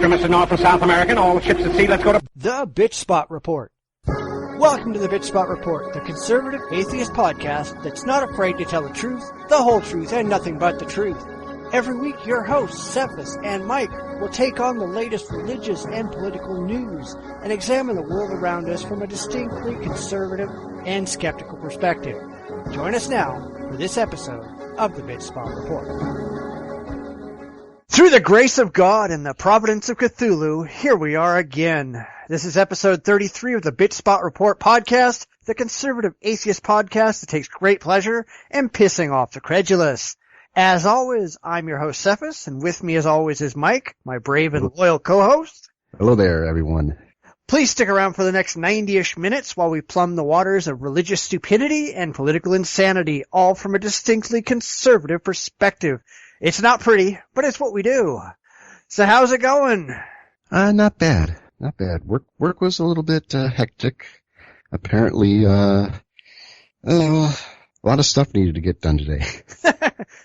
After Mr. North and South American, all ships at sea, let's go to... The Bitchspot Report. Welcome to the Bitchspot Report, the conservative atheist podcast that's not afraid to tell the truth, the whole truth, and nothing but the truth. Every week, your hosts, Cephas and Mike, will take on the latest religious and political news and examine the world around us from a distinctly conservative and skeptical perspective. Join us now for this episode of the Bitchspot Report. Through the grace of God and the providence of Cthulhu, here we are again. This is episode 33 of the Bitchspot Report podcast, the conservative atheist podcast that takes great pleasure in pissing off the credulous. As always, I'm your host, Cephas, and with me as always is Mike, my brave and loyal co-host. Hello there, everyone. Please stick around for the next 90-ish minutes while we plumb the waters of religious stupidity and political insanity, all from a distinctly conservative perspective. It's not pretty, but it's what we do. So how's it going? Not bad. Not bad. Work was a little bit hectic. Apparently, a lot of stuff needed to get done today.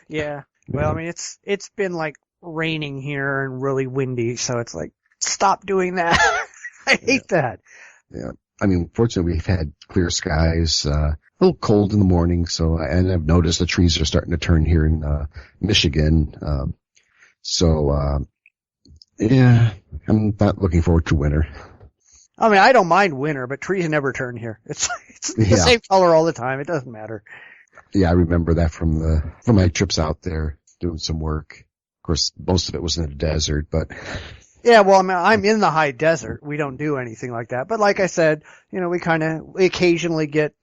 Yeah. Well, I mean, it's been like raining here and really windy, so it's like, stop doing that. I hate that. Yeah. I mean, fortunately, we've had clear skies, a little cold in the morning, and I've noticed the trees are starting to turn here in Michigan. Yeah, I'm not looking forward to winter. I mean, I don't mind winter, but trees never turn here. It's the same color all the time. It doesn't matter. Yeah, I remember that from my trips out there doing some work. Of course, most of it was in the desert, but. Yeah, well, I mean, I'm in the high desert. We don't do anything like that. But like I said, we occasionally get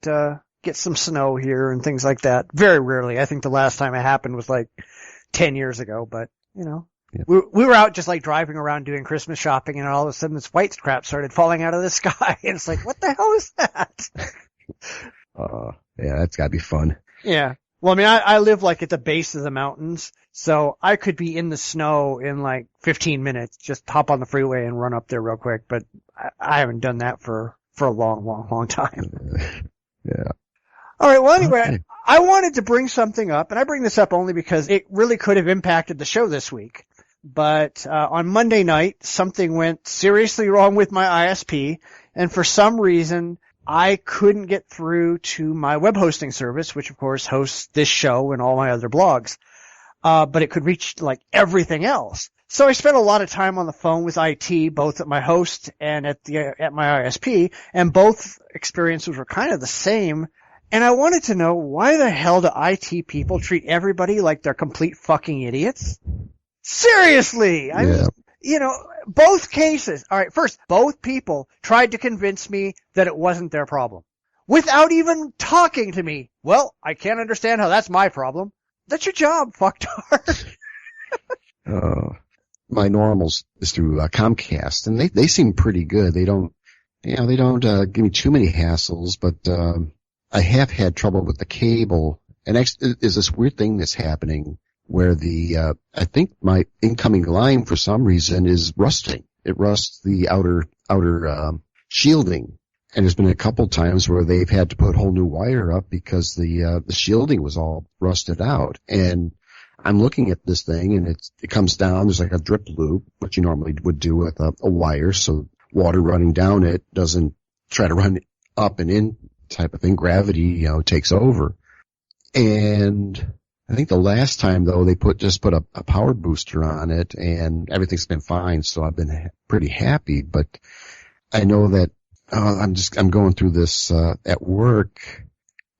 some snow here and things like that. Very rarely. I think the last time it happened was like 10 years ago, but Yeah. We were out just like driving around doing Christmas shopping, and all of a sudden this white crap started falling out of the sky, and it's like, what the hell is that? Yeah, that's gotta be fun. Yeah. Well, I mean, I live like at the base of the mountains, so I could be in the snow in like 15 minutes, just hop on the freeway and run up there real quick, but I haven't done that for a long time. Yeah. All right. Well, anyway, okay. I wanted to bring something up, and I bring this up only because it really could have impacted the show this week. But on Monday night, something went seriously wrong with my ISP, and for some reason, I couldn't get through to my web hosting service, which of course hosts this show and all my other blogs. But it could reach like everything else. So I spent a lot of time on the phone with IT, both at my host and at my ISP, and both experiences were kind of the same. And I wanted to know, why the hell do IT people treat everybody like they're complete fucking idiots? Seriously! I mean, both cases. All right, first, both people tried to convince me that it wasn't their problem. Without even talking to me. Well, I can't understand how that's my problem. That's your job, fucktard. My normals is through Comcast, and they seem pretty good. They don't give me too many hassles, but I have had trouble with the cable. And actually, there's this weird thing that's happening where I think my incoming line for some reason is rusting. It rusts the outer shielding. And there's been a couple times where they've had to put whole new wire up because the shielding was all rusted out. And I'm looking at this thing, and it comes down. There's like a drip loop, which you normally would do with a wire, so water running down it doesn't try to run up and in type of thing. Gravity, takes over. And I think the last time though, they just put a power booster on it, and everything's been fine. So I've been pretty happy. But I know that I'm going through this at work,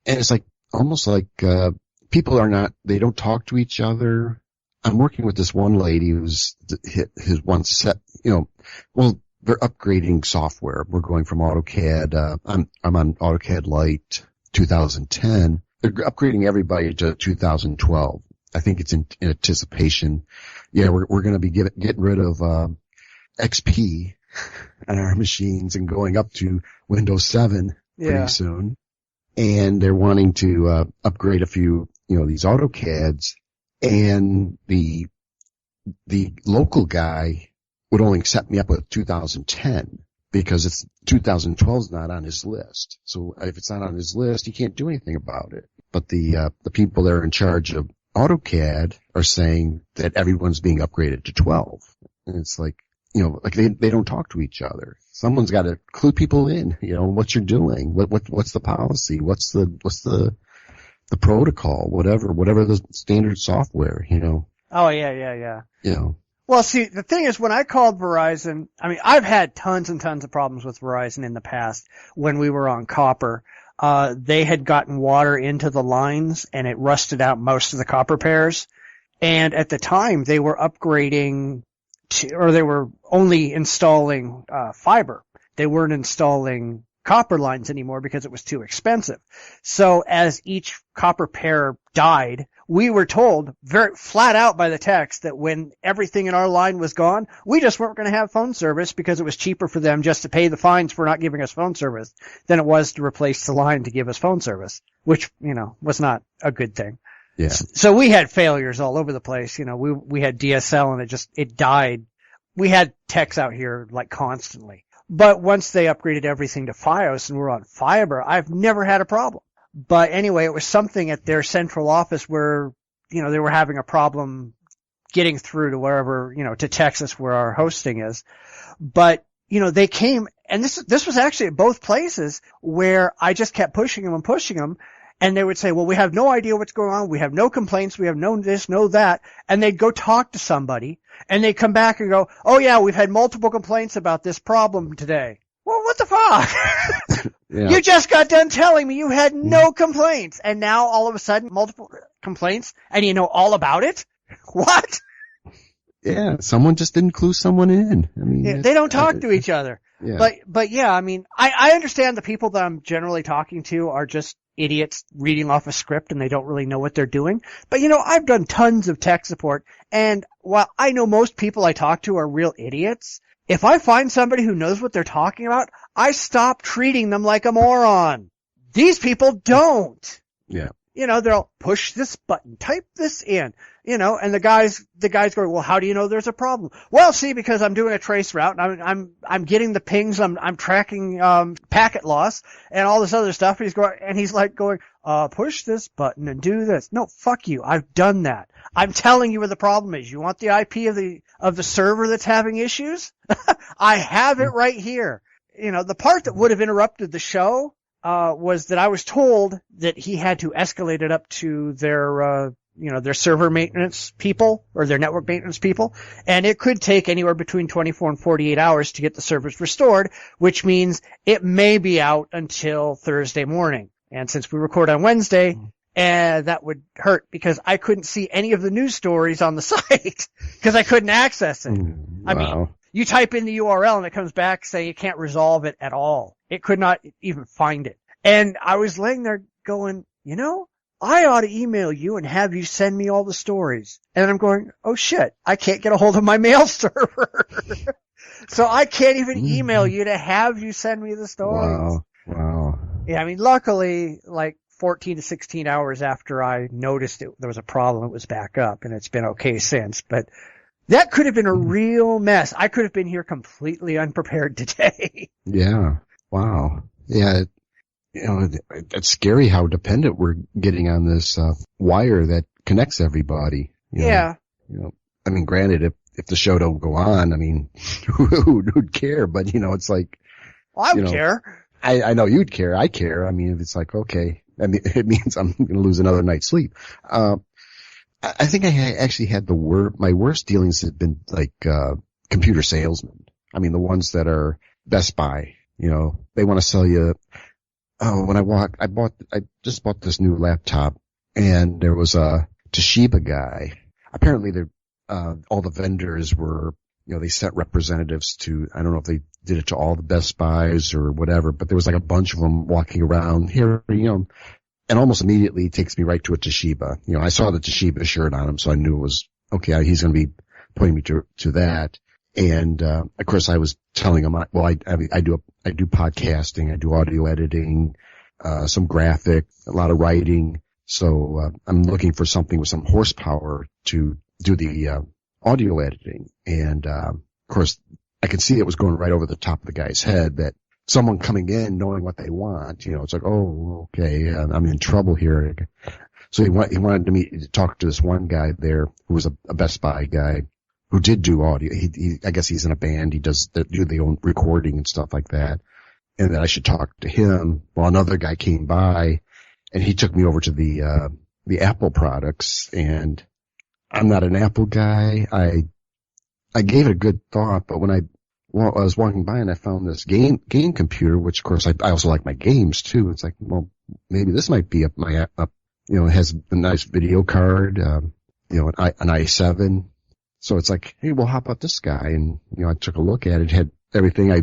and it's like almost like people they don't talk to each other. I'm working with this one lady who's his one set, they're upgrading software. We're going from AutoCAD. I'm on AutoCAD Lite 2010. They're upgrading everybody to 2012. I think it's in anticipation. Yeah, we're going to be getting rid of XP on our machines and going up to Windows 7 pretty soon. And they're wanting to upgrade a few, these AutoCADs. And the local guy would only set me up with 2010 because 2012 is not on his list. So if it's not on his list, he can't do anything about it. But the people that are in charge of AutoCAD are saying that everyone's being upgraded to 12. And it's like, like they don't talk to each other. Someone's got to clue people in, what you're doing, what's the policy, what's the protocol, whatever the standard software, Oh, yeah. You Well, see, the thing is, when I called Verizon, I mean, I've had tons and tons of problems with Verizon in the past when we were on copper. They had gotten water into the lines and it rusted out most of the copper pairs. And at the time, they were upgrading or they were only installing fiber. They weren't installing copper lines anymore because it was too expensive. So as each copper pair died, we were told very flat out by the text that when everything in our line was gone, we just weren't going to have phone service because it was cheaper for them just to pay the fines for not giving us phone service than it was to replace the line to give us phone service, which, was not a good thing. Yeah. So we had failures all over the place. We had DSL and it died. We had techs out here like constantly. But once they upgraded everything to FiOS and we're on fiber, I've never had a problem. But anyway, it was something at their central office where, they were having a problem getting through to wherever, to Texas where our hosting is. But, they came, and this was actually at both places where I just kept pushing them, and they would say, well, we have no idea what's going on. We have no complaints. We have no this, no that. And they'd go talk to somebody and they'd come back and go, oh yeah, we've had multiple complaints about this problem today. Well, what the fuck? Yeah. You just got done telling me you had no complaints and now all of a sudden multiple complaints and you know all about it? What? Yeah, someone just didn't clue someone in. I mean, yeah, they don't talk to each other. Yeah. But yeah, I mean, I understand the people that I'm generally talking to are just idiots reading off a script and they don't really know what they're doing. But I've done tons of tech support, and while I know most people I talk to are real idiots, if I find somebody who knows what they're talking about, I stop treating them like a moron. These people don't. Yeah. They'll push this button, type this in, and the guys go, well, how do you know there's a problem? Well, see, because I'm doing a trace route and I'm getting the pings, I'm tracking, packet loss and all this other stuff. He's like going, push this button and do this. No, fuck you. I've done that. I'm telling you where the problem is. You want the IP of the server that's having issues? I have it right here. The part that would have interrupted the show was that I was told that he had to escalate it up to their server maintenance people or their network maintenance people. And it could take anywhere between 24 and 48 hours to get the servers restored, which means it may be out until Thursday morning. And since we record on Wednesday, that would hurt because I couldn't see any of the news stories on the site because I couldn't access it. Wow. I mean, you type in the URL and it comes back saying you can't resolve it at all. It could not even find it. And I was laying there going, I ought to email you and have you send me all the stories. And I'm going, oh shit, I can't get a hold of my mail server. So I can't even email you to have you send me the stories. Wow. Yeah, I mean, luckily, like 14 to 16 hours after I noticed there was a problem, it was back up and it's been okay since. But that could have been a real mess. I could have been here completely unprepared today. Yeah. Wow. Yeah. It's scary how dependent we're getting on this wire that connects everybody. Yeah. I mean, granted, if the show don't go on, I mean, who'd care? But it's like, well, I would care. I know you'd care. I care. I mean, if it's like, okay, I mean, it means I'm going to lose another night's sleep. I think I actually had my worst dealings have been like, computer salesmen. I mean, the ones that are Best Buy, they want to sell you. Oh, when I just bought this new laptop and there was a Toshiba guy. Apparently all the vendors were, they sent representatives to, I don't know if they did it to all the Best Buys or whatever, but there was like a bunch of them walking around here, and almost immediately it takes me right to a Toshiba. I saw the Toshiba shirt on him, so I knew it was, okay, he's going to be pointing me to that. And, of course I was telling him, I do podcasting, I do audio editing, some graphic, a lot of writing. So, I'm looking for something with some horsepower to do the, audio editing. And, of course I could see it was going right over the top of the guy's head that someone coming in knowing what they want, it's like, oh, okay, I'm in trouble here. So he wanted to talk to this one guy there who was a Best Buy guy. who did do audio. I guess he's in a band. He does the own recording and stuff like that. And that I should talk to him. Well, another guy came by and he took me over to the Apple products, and I'm not an Apple guy. I gave it a good thought, but when I was walking by and I found this game computer, which of course I also like my games too. It's like, well, maybe this might be up my, it has a nice video card, an i7. So it's like, hey, well, how about this guy? And, I took a look at it. It had everything. I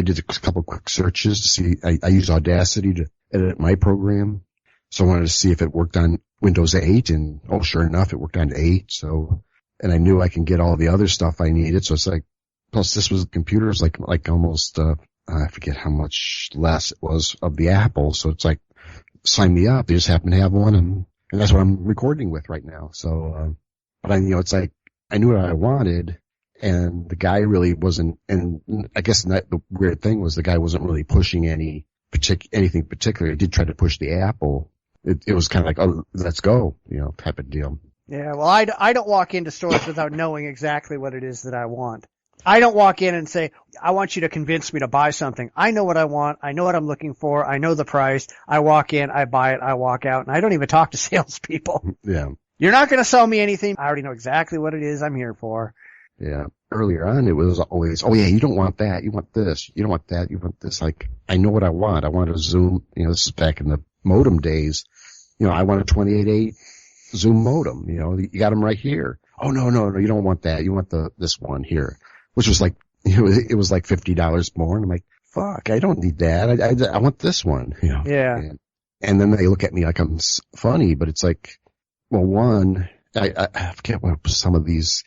did a couple quick searches to see. I used Audacity to edit my program. So I wanted to see if it worked on Windows 8, and sure enough, it worked on 8. So, and I knew I can get all the other stuff I needed. So it's like, plus this was computers like almost, I forget how much less it was of the Apple. So it's like, sign me up. They just happen to have one, and that's what I'm recording with right now. So, but it's like, I knew what I wanted, and the guy really wasn't, and I guess the weird thing was the guy wasn't really pushing anything particular. He did try to push the Apple. It was kind of like, oh, let's go, type of deal. Yeah, well, I don't walk into stores without knowing exactly what it is that I want. I don't walk in and say, I want you to convince me to buy something. I know what I want. I know what I'm looking for. I know the price. I walk in, I buy it, I walk out, and I don't even talk to salespeople. Yeah. You're not going to sell me anything. I already know exactly what it is I'm here for. Yeah. Earlier on, it was always, oh yeah, you don't want that. You want this. You don't want that. You want this. Like, I know what I want. I want a Zoom. This is back in the modem days. I want a 28.8 Zoom modem. You got them right here. Oh, no, you don't want that. You want this one here, which was like, it was like $50 more. And I'm like, fuck, I don't need that. I want this one, Yeah. And then they look at me like I'm funny, but it's like, well, one, I forget what some of these,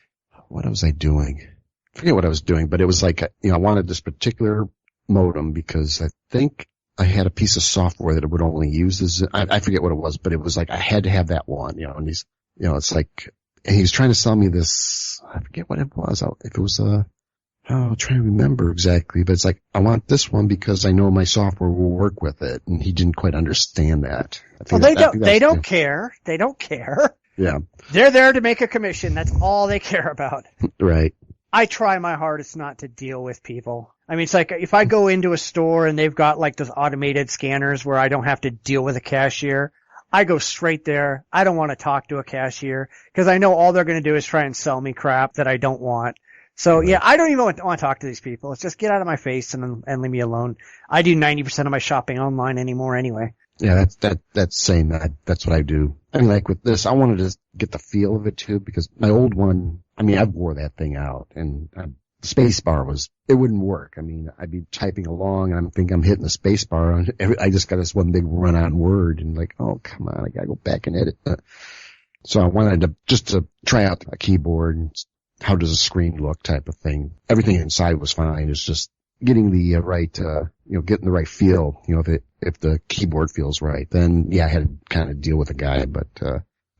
what was I doing? I forget what I was doing, but it was like, I wanted this particular modem because I think I had a piece of software that it would only use this. I forget what it was, but it was like I had to have that one, and he's, it's like, and he was trying to sell me this, I forget what it was. If it was I'm trying to remember exactly, but it's like, I want this one because I know my software will work with it, and he didn't quite understand that. Well, they don't care. They don't care. Yeah. They're there to make a commission. That's all they care about. Right. I try my hardest not to deal with people. I mean, it's like if I go into a store and they've got like those automated scanners where I don't have to deal with a cashier, I go straight there. I don't want to talk to a cashier because I know all they're going to do is try and sell me crap that I don't want. So yeah, I don't even want to talk to these people. It's just get out of my face and leave me alone. I do 90% of my shopping online anymore anyway. Yeah, that's same. That's what I do. I mean, like with this, I wanted to get the feel of it too, because my old one, I mean, I wore that thing out, and the space bar it wouldn't work. I mean, I'd be typing along and I'm hitting the space bar, and I just got this one big run on Word, and like, oh, come on, I gotta go back and edit. So I wanted to try out a keyboard and how does a screen look type of thing. Everything inside was fine. It's just getting the right, getting the right feel. If the keyboard feels right, then yeah, I had to kind of deal with a guy. But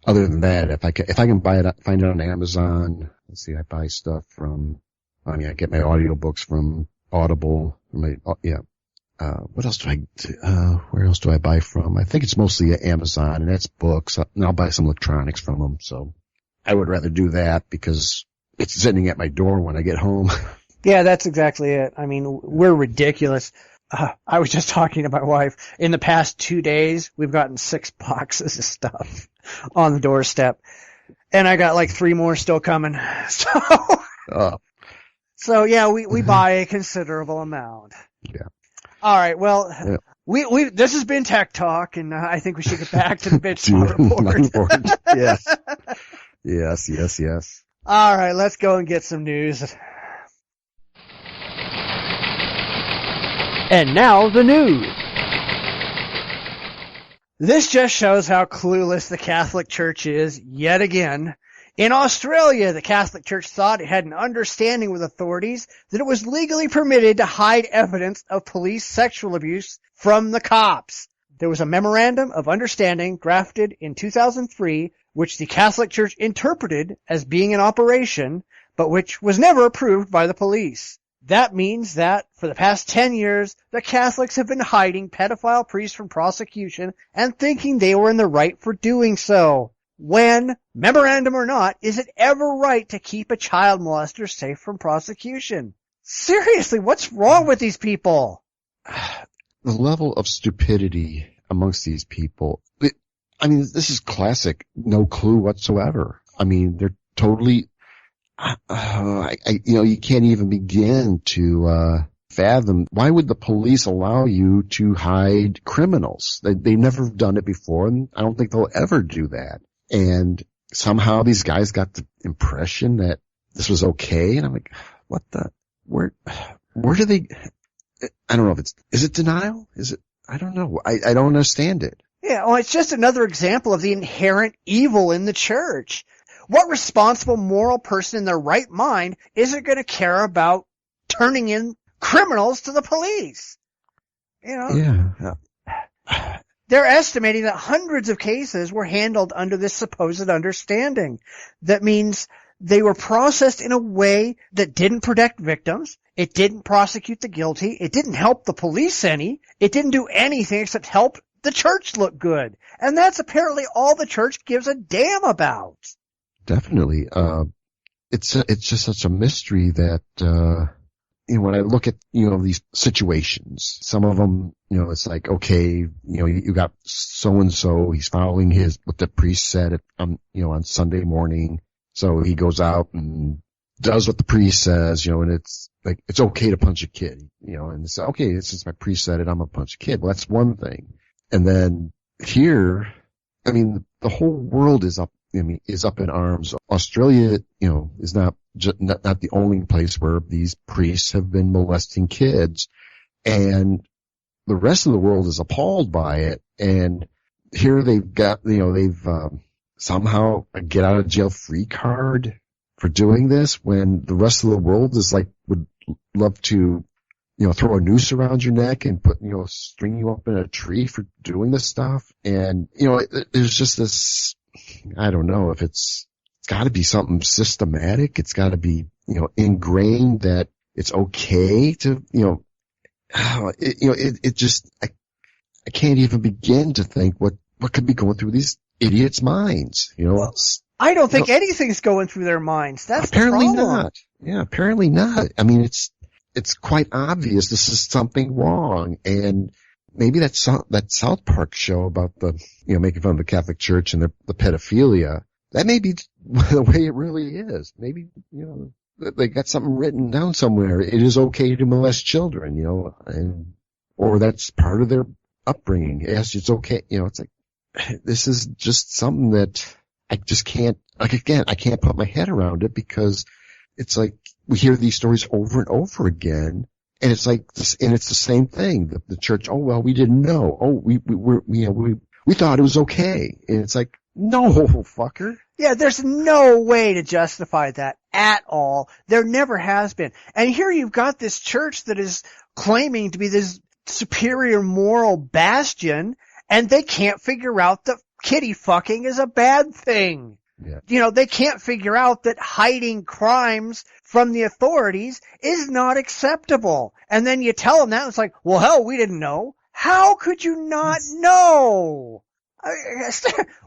other than that, if I can find it on Amazon. Let's see, I buy stuff I get my audiobooks from Audible. What else where else do I buy from? I think it's mostly Amazon, and that's books. And I'll buy some electronics from them. So I would rather do that because it's sitting at my door when I get home. Yeah, that's exactly it. I mean, we're ridiculous. I was just talking to my wife. In the past 2 days, we've gotten 6 boxes of stuff on the doorstep. And I got like 3 more still coming. So yeah, we buy a considerable amount. Yeah. All right. Well, yeah. This has been Tech Talk, and I think we should get back to the Bitchspot report. Yes. Yes. All right. Let's go and get some news. And now the news. This just shows how clueless the Catholic Church is yet again. In Australia, the Catholic Church thought it had an understanding with authorities that it was legally permitted to hide evidence of police sexual abuse from the cops. There was a memorandum of understanding drafted in 2003, which the Catholic Church interpreted as being in operation, but which was never approved by the police. That means that for the past 10 years, the Catholics have been hiding pedophile priests from prosecution and thinking they were in the right for doing so. when, memorandum or not, is it ever right to keep a child molester safe from prosecution? Seriously, what's wrong with these people? The level of stupidity amongst these people. This is classic, no clue whatsoever. I mean, they're totally, you can't even begin to, fathom. Why would the police allow you to hide criminals? They've never done it before, and I don't think they'll ever do that. And somehow these guys got the impression that this was okay, and I'm like, what the, where do they, I don't know if is it denial? I don't know. I don't understand it. Yeah, well, it's just another example of the inherent evil in the church. What responsible moral person in their right mind isn't going to care about turning in criminals to the police? Yeah. They're estimating that hundreds of cases were handled under this supposed understanding. That means they were processed in a way that didn't protect victims. It didn't prosecute the guilty. It didn't help the police any. It didn't do anything except help the church look good. And that's apparently all the church gives a damn about. Definitely. It's just such a mystery that, when I look at, these situations, some of them, it's like, okay, you got so-and-so, he's following what the priest said on Sunday morning. So he goes out and does what the priest says, and it's like, it's okay to punch a kid, and it's okay, since my priest said it, I'm gonna punch a kid. Well, that's one thing. And then here, the whole world is up in arms. Australia, is not the only place where these priests have been molesting kids, and the rest of the world is appalled by it. And here they've got, they've somehow a get out of jail free card for doing this, when the rest of the world is like, would love to, throw a noose around your neck and string you up in a tree for doing this stuff. And, there's just this, I don't know if it's gotta be something systematic. It's gotta be, ingrained that it's okay to, it just, I can't even begin to think what could be going through these idiots' minds, Well, I don't think anything's going through their minds. That's apparently the problem. not. Yeah, apparently not. It's quite obvious this is something wrong. And maybe that South Park show about the, making fun of the Catholic Church and the pedophilia, that may be the way it really is. Maybe, they got something written down somewhere. It is okay to molest children, or that's part of their upbringing. Yes, it's okay. It's like, this is just something that I just can't, I can't put my head around it, because it's like we hear these stories over and over again, and it's like this, and it's the same thing. The church, oh well, we didn't know. Oh, we thought it was okay. And it's like, no, fucker. Yeah, there's no way to justify that at all. There never has been. And here you've got this church that is claiming to be this superior moral bastion, and they can't figure out that kitty fucking is a bad thing. Yeah. They can't figure out that hiding crimes from the authorities is not acceptable. And then you tell them that, and it's like, well, hell, we didn't know. How could you not know?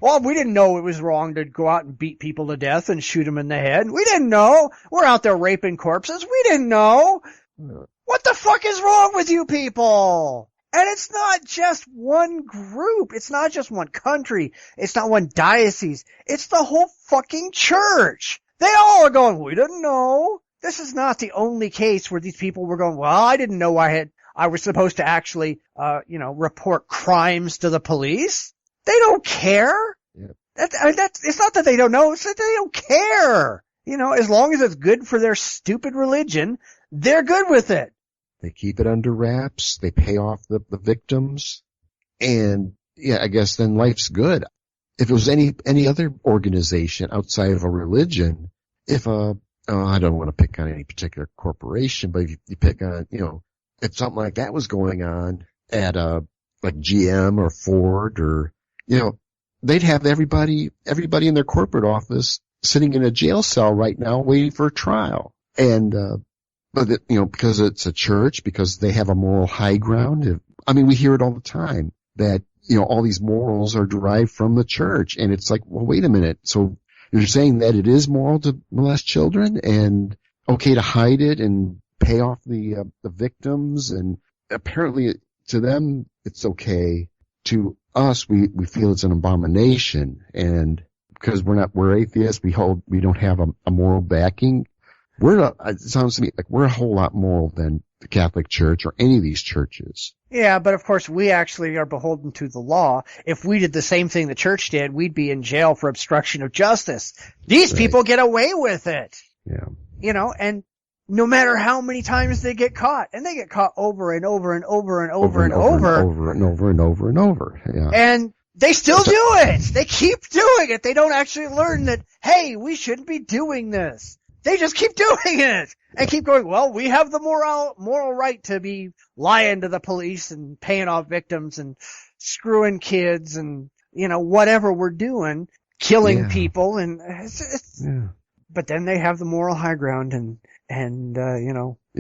Well, we didn't know it was wrong to go out and beat people to death and shoot them in the head. We didn't know. We're out there raping corpses. We didn't know. What the fuck is wrong with you people? And it's not just one group. It's not just one country. It's not one diocese. It's the whole fucking church. They all are going, we didn't know. This is not the only case where these people were going, well, I didn't know I was supposed to actually, report crimes to the police. They don't care. Yeah. It's not that they don't know. It's that they don't care. As long as it's good for their stupid religion, they're good with it. They keep it under wraps. They pay off the victims. And yeah, I guess then life's good. If it was any other organization outside of a religion, I don't want to pick on any particular corporation, but if you pick on, if something like that was going on at like GM or Ford or, they'd have everybody in their corporate office sitting in a jail cell right now waiting for a trial. And, because it's a church, because they have a moral high ground. We hear it all the time that, all these morals are derived from the church. And it's like, well, wait a minute. So you're saying that it is moral to molest children and okay to hide it and pay off the victims, and apparently to them it's okay. To us, we feel it's an abomination, and because we're atheists, we don't have a moral backing. It sounds to me like we're a whole lot moral than the Catholic Church or any of these churches. Yeah, but of course we actually are beholden to the law. If we did the same thing the church did, we'd be in jail for obstruction of justice. These people get away with it. Yeah. And no matter how many times they get caught, and they get caught over and over and over and over and over. Over and over and over and over. Yeah. And they still do it. They keep doing it. They don't actually learn that, hey, we shouldn't be doing this. They just keep doing it and keep going, well, we have the moral right to be lying to the police and paying off victims and screwing kids and, whatever we're doing, killing people. And but then they have the moral high ground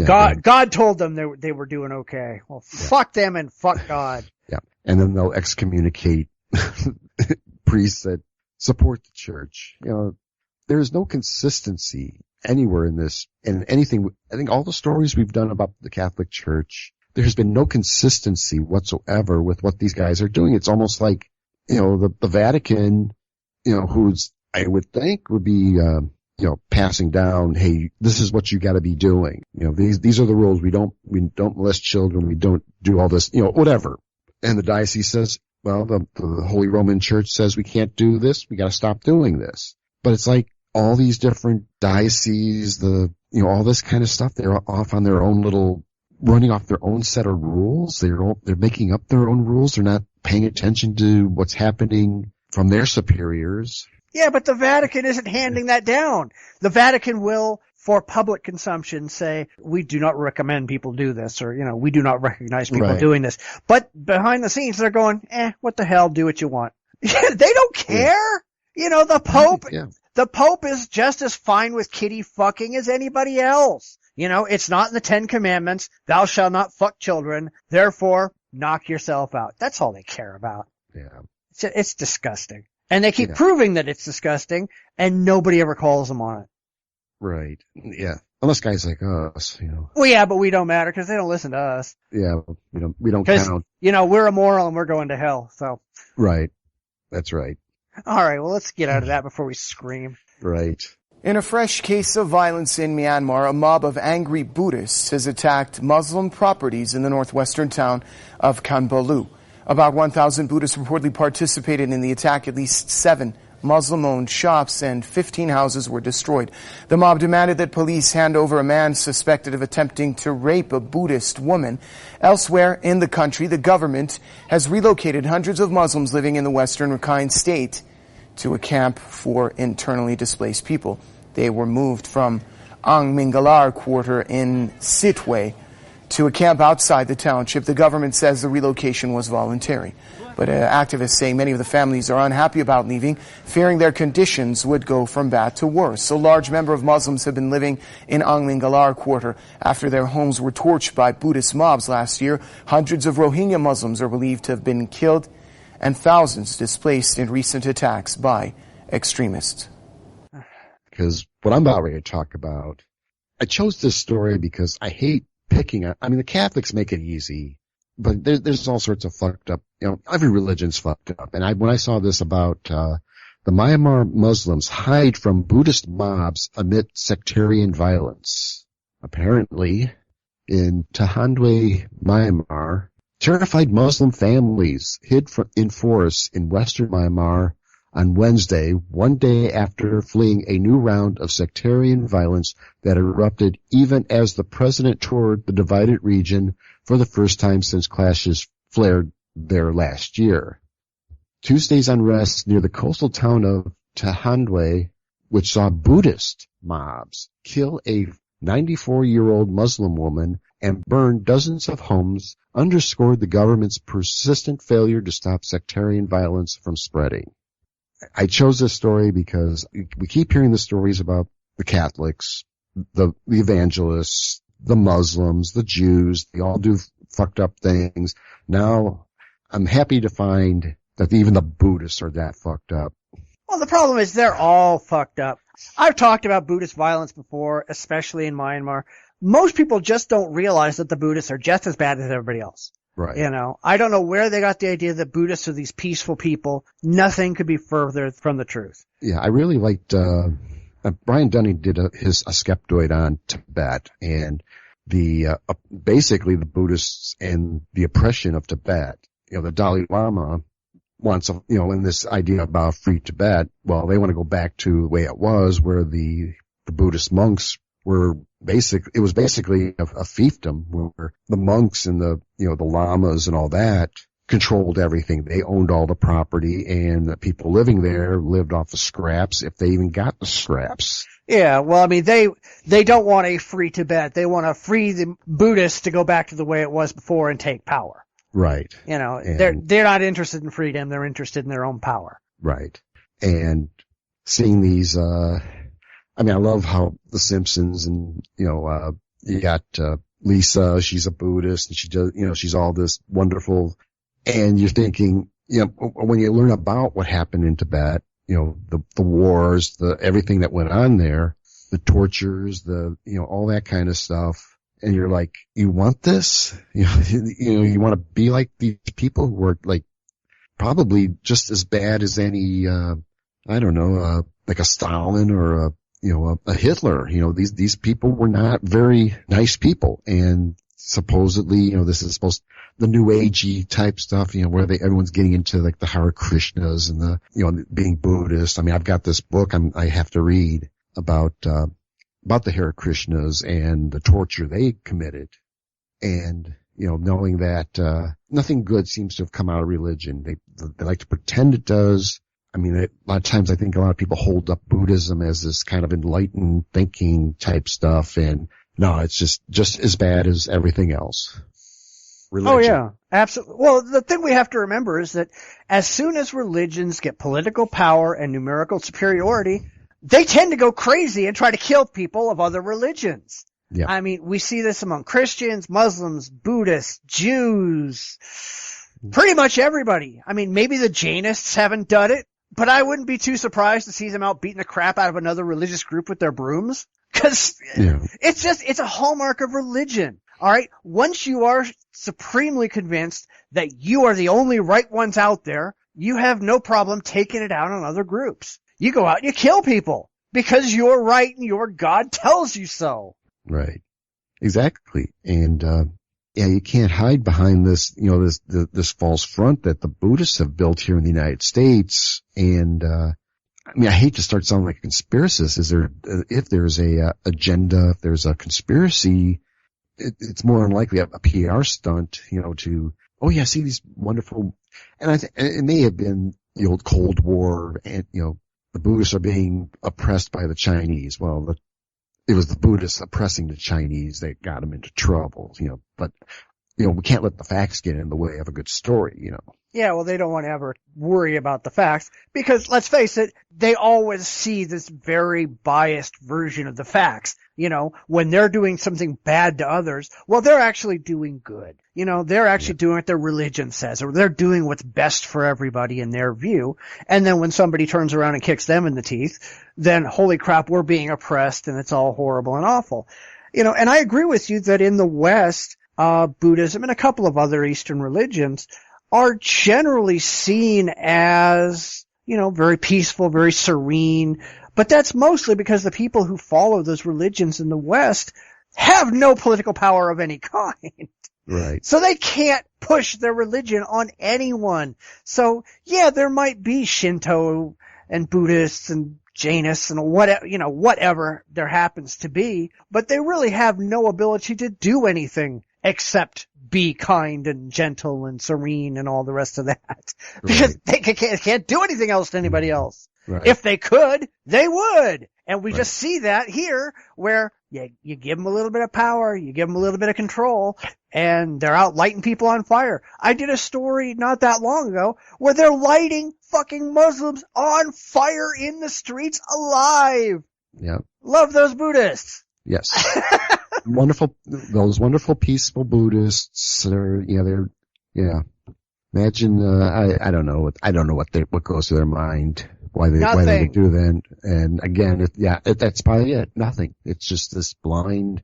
God told them they were doing okay. Well, fuck them and fuck God. Yeah. And then they'll excommunicate priests that support the church. There's no consistency anywhere in this and anything. I think all the stories we've done about the Catholic Church, there's been no consistency whatsoever with what these guys are doing. It's almost like, the Vatican, who's, I would think would be, passing down, hey, this is what you got to be doing. These are the rules. We don't molest children. We don't do all this, whatever. And the diocese says, well, the Holy Roman Church says we can't do this. We got to stop doing this. But it's like all these different dioceses, all this kind of stuff, they're off on their own running off their own set of rules. They're making up their own rules. They're not paying attention to what's happening from their superiors. Yeah, but the Vatican isn't handing that down. The Vatican will, for public consumption, say, we do not recommend people do this, or, we do not recognize people doing this. But behind the scenes, they're going, what the hell, do what you want. They don't care. The Pope is just as fine with kitty fucking as anybody else. It's not in the 10 Commandments, thou shalt not fuck children, therefore knock yourself out. That's all they care about. Yeah. It's disgusting. And they keep proving that it's disgusting, and nobody ever calls them on it. Right. Yeah. Unless guys like us, Well, yeah, but we don't matter because they don't listen to us. Yeah, we don't count. We're immoral and we're going to hell, so. Right. That's right. All right, well, let's get out of that before we scream. Right. In a fresh case of violence in Myanmar, a mob of angry Buddhists has attacked Muslim properties in the northwestern town of Kanbalu. About 1,000 Buddhists reportedly participated in the attack. At least 7 Muslim-owned shops and 15 houses were destroyed. The mob demanded that police hand over a man suspected of attempting to rape a Buddhist woman. Elsewhere in the country, the government has relocated hundreds of Muslims living in the western Rakhine state to a camp for internally displaced people. They were moved from Ang Mingalar quarter in Sitwe to a camp outside the township. The government says the relocation was voluntary. But activists say many of the families are unhappy about leaving, fearing their conditions would go from bad to worse. A large number of Muslims have been living in Ang Mingalar quarter after their homes were torched by Buddhist mobs last year. Hundreds of Rohingya Muslims are believed to have been killed and thousands displaced in recent attacks by extremists. Because what I'm about ready to talk about, I chose this story because I hate picking on, the Catholics make it easy, but there's all sorts of fucked up, every religion's fucked up. And when I saw this about, the Myanmar Muslims hide from Buddhist mobs amid sectarian violence. Apparently, in Tahandwe, Myanmar, terrified Muslim families hid in forests in western Myanmar on Wednesday, one day after fleeing a new round of sectarian violence that erupted even as the president toured the divided region for the first time since clashes flared there last year. Tuesday's unrest near the coastal town of Tahandwe, which saw Buddhist mobs kill a 94-year-old Muslim woman and burn dozens of homes, underscored the government's persistent failure to stop sectarian violence from spreading. I chose this story because we keep hearing the stories about the Catholics, the evangelists, the Muslims, the Jews. They all do fucked up things. Now, I'm happy to find that even the Buddhists are that fucked up. Well, the problem is they're all fucked up. I've talked about Buddhist violence before, especially in Myanmar. Most people just don't realize that the Buddhists are just as bad as everybody else. Right. You know, I don't know where they got the idea that Buddhists are these peaceful people. Nothing could be further from the truth. Yeah, I really liked, Brian Dunning did a skeptoid on Tibet and basically the Buddhists and the oppression of Tibet. You know, the Dalai Lama wants, in this idea about free Tibet, well, they want to go back to the way it was where the Buddhist monks were it was basically a fiefdom where the monks and the lamas and all that controlled everything. They owned all the property and the people living there lived off of scraps if they even got the scraps. Yeah, well, I mean, they don't want a free Tibet. They want to free the Buddhists to go back to the way it was before and take power. Right. You know, they're not interested in freedom. They're interested in their own power. Right. And seeing these, I love how The Simpsons and, you got, Lisa, she's a Buddhist and she does, she's all this wonderful. And you're thinking, when you learn about what happened in Tibet, the wars, everything that went on there, the tortures, all that kind of stuff. And you're like, you want this? You want to be like these people who are like probably just as bad as any, like a Stalin or a Hitler. These people were not very nice people. And supposedly, this is the new agey type stuff, where everyone's getting into like the Hare Krishnas and being Buddhist. I've got this book I have to read about the Hare Krishnas and the torture they committed. And, knowing that, nothing good seems to have come out of religion. They like to pretend it does. A lot of times I think a lot of people hold up Buddhism as this kind of enlightened thinking type stuff. And no, it's just as bad as everything else. Religion. Oh yeah, absolutely. Well, the thing we have to remember is that as soon as religions get political power and numerical superiority, they tend to go crazy and try to kill people of other religions. Yeah. We see this among Christians, Muslims, Buddhists, Jews, pretty much everybody.Maybe the Jainists haven't done it, but I wouldn't be too surprised to see them out beating the crap out of another religious group with their brooms. Cause it's a hallmark of religion. All right. Once you are supremely convinced that you are the only right ones out there, you have no problem taking it out on other groups. You go out and you kill people because you're right and your God tells you so. Right. Exactly. And, you can't hide behind this, this false front that the Buddhists have built here in the United States. And, I hate to start sounding like a conspiracist. If there's a agenda, if there's a conspiracy, it's more unlikely a PR stunt, see these wonderful, and I think it may have been the old Cold War and, the Buddhists are being oppressed by the Chinese. Well, it was the Buddhists oppressing the Chinese that got them into trouble, but, we can't let the facts get in the way of a good story, Yeah, well, they don't want to ever worry about the facts because, let's face it, they always see this very biased version of the facts. When they're doing something bad to others, well, they're actually doing good. They're actually doing what their religion says, or they're doing what's best for everybody in their view. And then when somebody turns around and kicks them in the teeth, then holy crap, we're being oppressed and it's all horrible and awful. And I agree with you that in the West, Buddhism and a couple of other Eastern religions are generally seen as, very peaceful, very serene. But that's mostly because the people who follow those religions in the West have no political power of any kind. Right. So they can't push their religion on anyone. So yeah, there might be Shinto and Buddhists and Jainists and whatever there happens to be, but they really have no ability to do anything except be kind and gentle and serene and all the rest of that. Because they can't do anything else to anybody else. Right. If they could, they would. And we just see that here where you give them a little bit of power, you give them a little bit of control, and they're out lighting people on fire. I did a story not that long ago where they're lighting fucking Muslims on fire in the streets alive. Yeah. Love those Buddhists. Yes. Those wonderful peaceful Buddhists. Imagine, I don't know what goes to their mind, why they would do that. And again, that's probably it. Nothing. It's just this blind,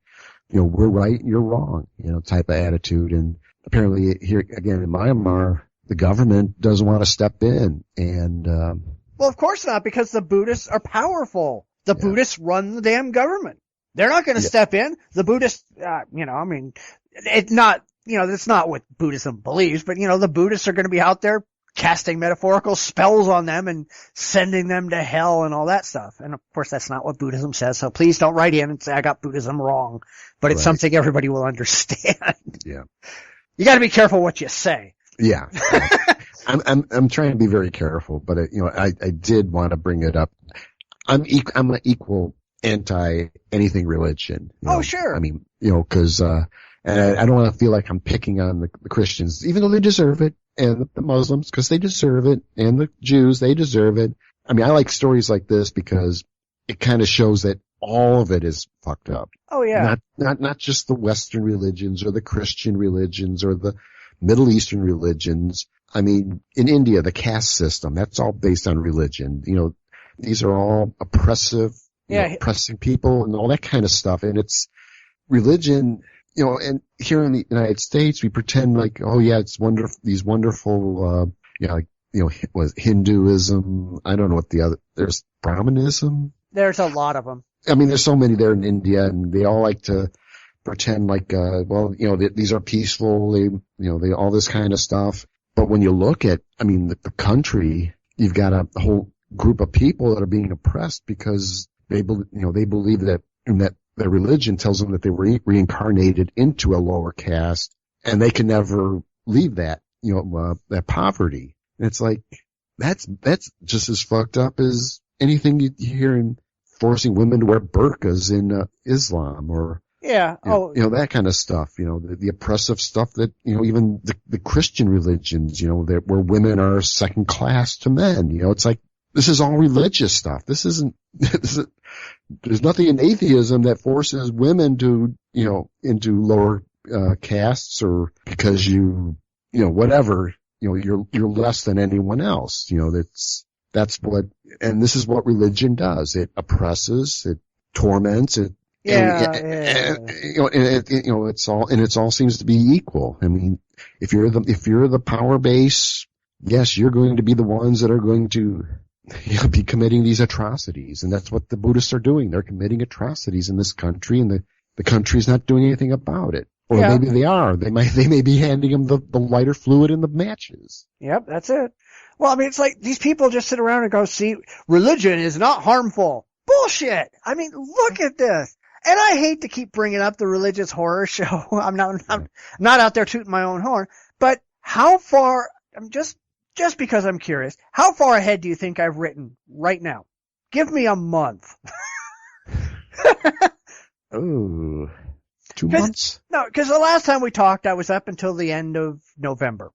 we're right, you're wrong, type of attitude. And apparently here again in Myanmar, the government doesn't want to step in. And, well, of course not, because the Buddhists are powerful. The Buddhists run the damn government. They're not going to step in. The Buddhists, it's not, that's not what Buddhism believes, but the Buddhists are going to be out there casting metaphorical spells on them and sending them to hell and all that stuff. And of course, that's not what Buddhism says. So please don't write in and say I got Buddhism wrong, but it's something everybody will understand. Yeah. You got to be careful what you say. Yeah. I'm trying to be very careful, but I did want to bring it up. I'm an equal anti anything religion. Oh, sure. I mean, cause, and I don't want to feel like I'm picking on the Christians, even though they deserve it, and the Muslims, cause they deserve it, and the Jews, they deserve it. I mean, I like stories like this because it kind of shows that all of it is fucked up. Oh yeah. Not just the Western religions or the Christian religions or the Middle Eastern religions. I mean, in India, the caste system, that's all based on religion. These are all oppressive, oppressing people and all that kind of stuff. And it's religion, and here in the United States, we pretend like, oh yeah, it's wonderful, these wonderful, was Hinduism. I don't know what there's Brahmanism. There's a lot of them. I mean, there's so many there in India, and they all like to pretend like, these are peaceful, they all this kind of stuff. But when you look at, the country, you've got a whole group of people that are being oppressed because they believe that their religion tells them that they were reincarnated into a lower caste, and they can never leave that, that poverty. And it's like, that's just as fucked up as anything you hear in forcing women to wear burqas in Islam or that kind of stuff. The oppressive stuff that even the Christian religions, where women are second class to men. It's like this is all religious stuff. There's nothing in atheism that forces women to into lower castes or because whatever you're less than anyone else. That's what, and this is what religion does. It oppresses, it torments, it it's all seems to be equal. I mean, if you're the power base, yes, you're going to be the ones that are going to be committing these atrocities, and that's what the Buddhists are doing. They're committing atrocities in this country, and the country's not doing anything about it. Or maybe they are. They may be handing them the lighter fluid in the matches. Yep, that's it. Well, it's like these people just sit around and go, see, religion is not harmful. Bullshit. Look at this. And I hate to keep bringing up the religious horror show. I'm not out there tooting my own horn, but how far, just because I'm curious, how far ahead do you think I've written right now? Give me a month. Oh, 2 months? No, because the last time we talked, I was up until the end of November.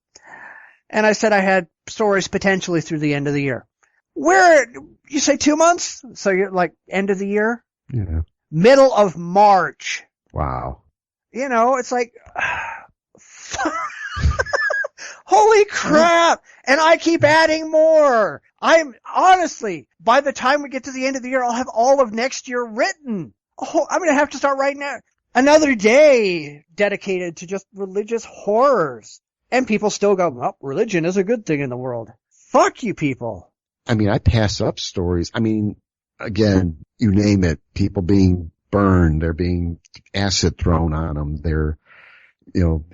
And I said I had stories potentially through the end of the year. Where, you say 2 months? So you're like end of the year? Yeah. Middle of March. Wow. It's like, holy crap. And I keep adding more. I'm honestly, by the time we get to the end of the year, I'll have all of next year written. Oh, I'm going to have to start writing now. Another day dedicated to just religious horrors. And people still go, well, religion is a good thing in the world. Fuck you people. I pass up stories. Again, you name it, people being burned, they're being acid thrown on them, they're,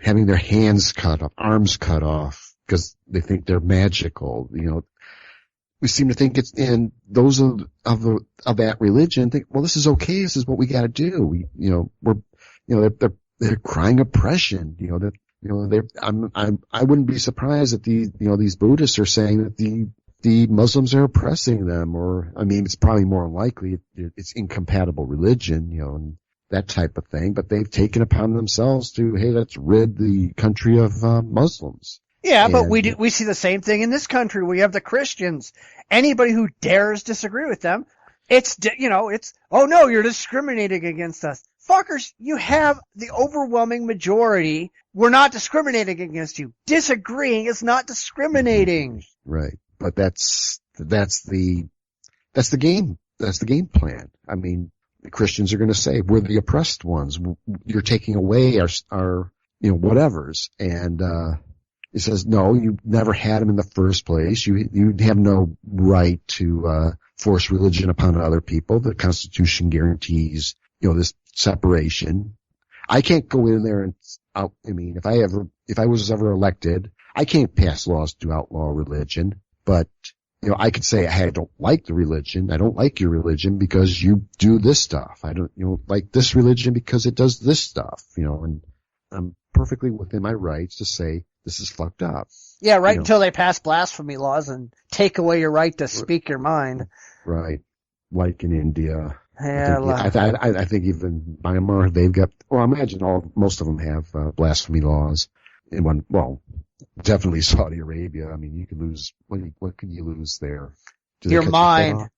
having their hands cut off, arms cut off because they think they're magical. We seem to think it's, and those of that religion think, well, this is okay, this is what we gotta do. They're crying oppression, I wouldn't be surprised that these Buddhists are saying that the Muslims are oppressing them, or, it's probably more likely it's incompatible religion, and that type of thing, but they've taken upon themselves to, hey, let's rid the country of, Muslims. Yeah, but we see the same thing in this country. We have the Christians. Anybody who dares disagree with them, it's, oh no, you're discriminating against us. Fuckers, you have the overwhelming majority. We're not discriminating against you. Disagreeing is not discriminating. Right. But that's the game. That's the game plan. I mean, the Christians are going to say, we're the oppressed ones. You're taking away our whatevers. And, he says, no, you never had them in the first place. You have no right to, force religion upon other people. The Constitution guarantees, this separation. I can't go in there and if I was ever elected, I can't pass laws to outlaw religion, but I could say, hey, I don't like the religion. I don't like your religion because you do this stuff. I don't, like this religion because it does this stuff, and I'm perfectly within my rights to say this is fucked up. Yeah, right until they pass blasphemy laws and take away your right to speak your mind. Right. Like in India. Yeah, I think even Myanmar, they've got, well, I imagine most of them have, blasphemy laws. Definitely Saudi Arabia. I mean, you can lose, what can you lose there? Your mind.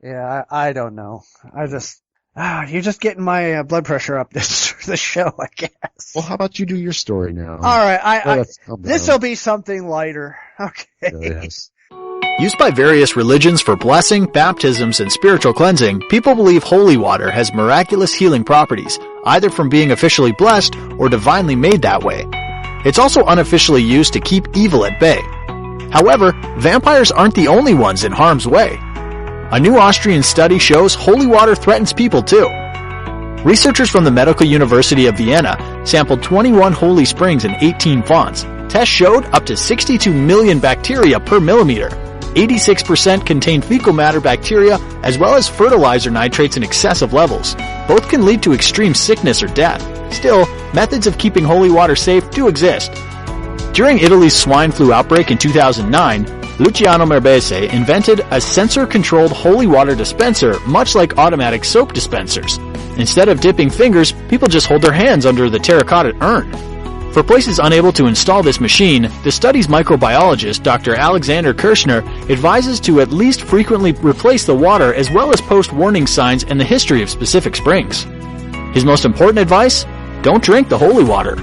Yeah, I don't know. You're just getting my blood pressure up this show, I guess. Well, how about you do your story now? All right, this'll be something lighter. Okay. Yes. Used by various religions for blessing, baptisms, and spiritual cleansing, people believe holy water has miraculous healing properties, either from being officially blessed or divinely made that way. It's also unofficially used to keep evil at bay. However, vampires aren't the only ones in harm's way. A new Austrian study shows holy water threatens people too. Researchers from the Medical University of Vienna sampled 21 holy springs in 18 fonts. Tests showed up to 62 million bacteria per millimeter. 86% contain fecal matter bacteria as well as fertilizer nitrates in excessive levels. Both can lead to extreme sickness or death. Still, methods of keeping holy water safe do exist. During Italy's swine flu outbreak in 2009, Luciano Merbese invented a sensor-controlled holy water dispenser much like automatic soap dispensers. Instead of dipping fingers, people just hold their hands under the terracotta urn. For places unable to install this machine, the study's microbiologist, Dr. Alexander Kirschner, advises to at least frequently replace the water as well as post warning signs and the history of specific springs. His most important advice? Don't drink the holy water.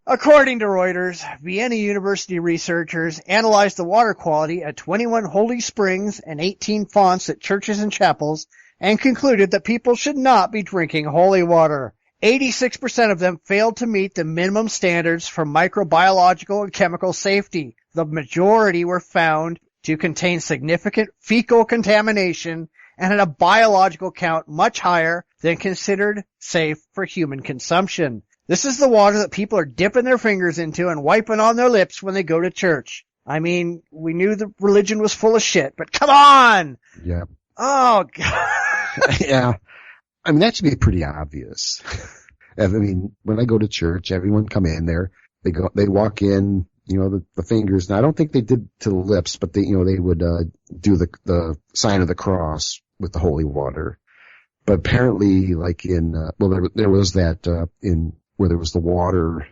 According to Reuters, Vienna University researchers analyzed the water quality at 21 holy springs and 18 fonts at churches and chapels and concluded that people should not be drinking holy water. 86% of them failed to meet the minimum standards for microbiological and chemical safety. The majority were found to contain significant fecal contamination and had a biological count much higher than considered safe for human consumption. This is the water that people are dipping their fingers into and wiping on their lips when they go to church. I mean, we knew the religion was full of shit, but come on! Yeah. Oh, God. Yeah. I mean, that should be pretty obvious. I mean, when I go to church, everyone come in there, they walk in, the fingers. Now, I don't think they did to the lips, but they would, do the sign of the cross with the holy water. But apparently, like there was that, where there was the water,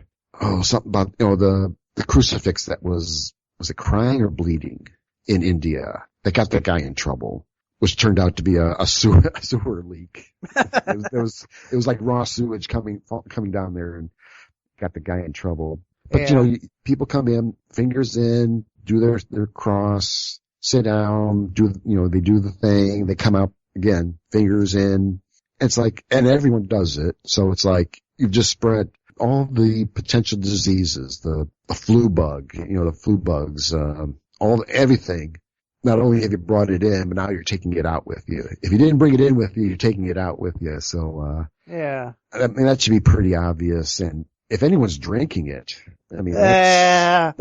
something about, the crucifix that was it crying or bleeding in India? That got that guy in trouble. Which turned out to be a sewer leak. It was like raw sewage coming down there and got the guy in trouble. But people come in, fingers in, do their cross, sit down, they do the thing, they come out again, fingers in. It's like, and everyone does it. So it's like, you've just spread all the potential diseases, the flu bug, the flu bugs, everything. Not only have you brought it in, but now you're taking it out with you. If you didn't bring it in with you, you're taking it out with you. So, yeah. I mean, that should be pretty obvious. And if anyone's drinking it, I mean, that's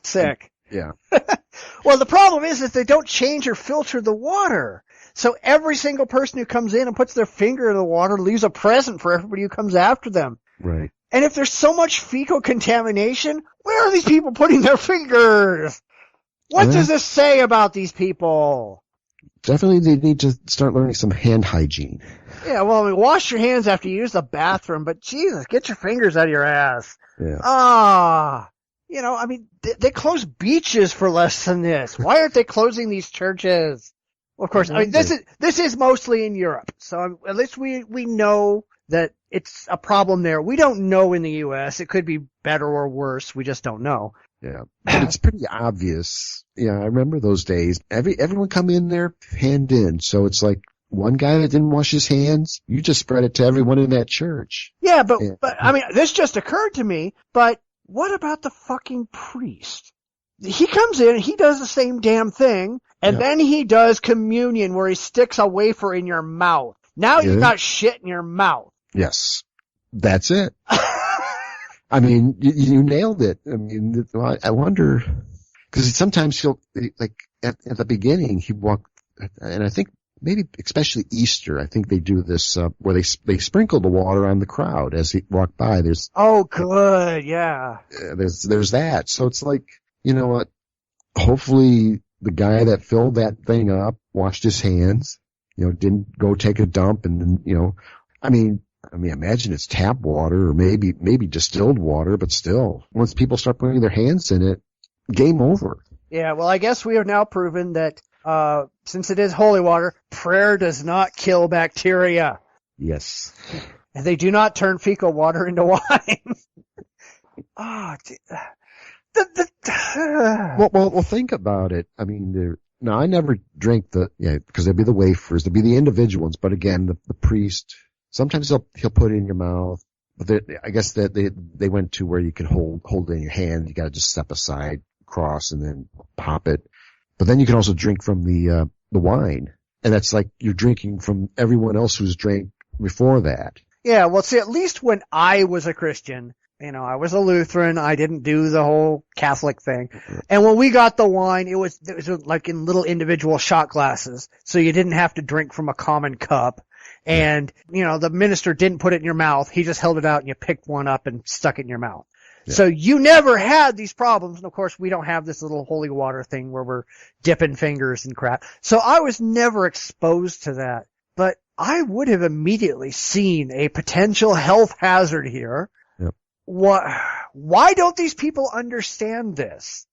sick. Yeah. Well, the problem is that they don't change or filter the water. So every single person who comes in and puts their finger in the water leaves a present for everybody who comes after them. Right. And if there's so much fecal contamination, where are these people putting their fingers? What does this say about these people? Definitely they need to start learning some hand hygiene. Yeah, well, I mean, wash your hands after you use the bathroom, but Jesus, get your fingers out of your ass. Yeah. I mean, they close beaches for less than this. Why aren't they closing these churches? Well, of course, I mean, this is mostly in Europe, so at least we know that it's a problem there. We don't know in the U.S. It could be better or worse. We just don't know. Yeah, but it's pretty obvious. Yeah, I remember those days. Everyone come in there hand in, so it's like one guy that didn't wash his hands, you just spread it to everyone in that church. Yeah, but I mean, this just occurred to me. But what about the fucking priest? He comes in, he does the same damn thing, and then he does communion where he sticks a wafer in your mouth. Now you've got shit in your mouth. Yes, that's it. I mean, you nailed it. I mean, I wonder, because sometimes he'll, like, at the beginning, he walked, and I think maybe especially Easter, I think they do this, where they sprinkle the water on the crowd as he walked by. There's, good, yeah. There's that. So it's like, you know what? Hopefully the guy that filled that thing up washed his hands, didn't go take a dump and then, I mean, imagine it's tap water or maybe distilled water, but still, once people start putting their hands in it, game over. Yeah, well, I guess we have now proven that, since it is holy water, prayer does not kill bacteria. Yes. And they do not turn fecal water into wine. Well, think about it. I mean, now I never drink because there'd be the wafers, there'd be the individual ones, but again, the priest, sometimes he'll put it in your mouth, but I guess that they went to where you can hold it in your hand. You gotta just step aside, cross, and then pop it. But then you can also drink from the wine. And that's like you're drinking from everyone else who's drank before that. Yeah, well, see, at least when I was a Christian, I was a Lutheran. I didn't do the whole Catholic thing. And when we got the wine, it was like in little individual shot glasses. So you didn't have to drink from a common cup. And, the minister didn't put it in your mouth. He just held it out and you picked one up and stuck it in your mouth. Yeah. So you never had these problems. And of course, we don't have this little holy water thing where we're dipping fingers and crap. So I was never exposed to that. But I would have immediately seen a potential health hazard here. Yep. Why don't these people understand this?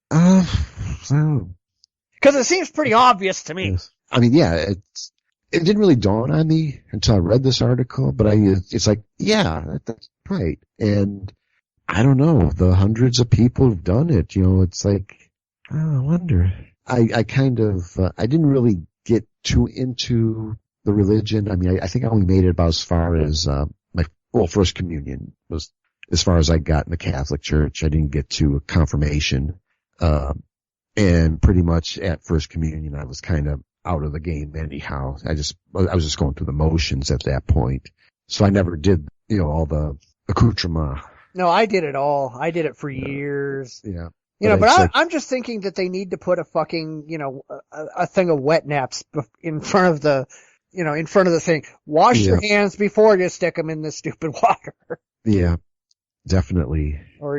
Because it seems pretty obvious to me. Yes. I mean, yeah, it didn't really dawn on me until I read this article, but it's like, yeah, that's right. And I don't know, the hundreds of people who've done it, it's like, I wonder. I kind of, I didn't really get too into the religion. I mean, I think I only made it about as far as, first communion was as far as I got in the Catholic Church. I didn't get to confirmation. And pretty much at first communion, I was kind of out of the game anyhow. I was just going through the motions at that point. So I never did, all the accoutrement. No, I did it all. I did it for years. Yeah. But I'm just thinking that they need to put a fucking, a thing of wet naps in front of the, in front of the thing. Wash your hands before you stick them in the stupid water. Yeah, definitely. Or,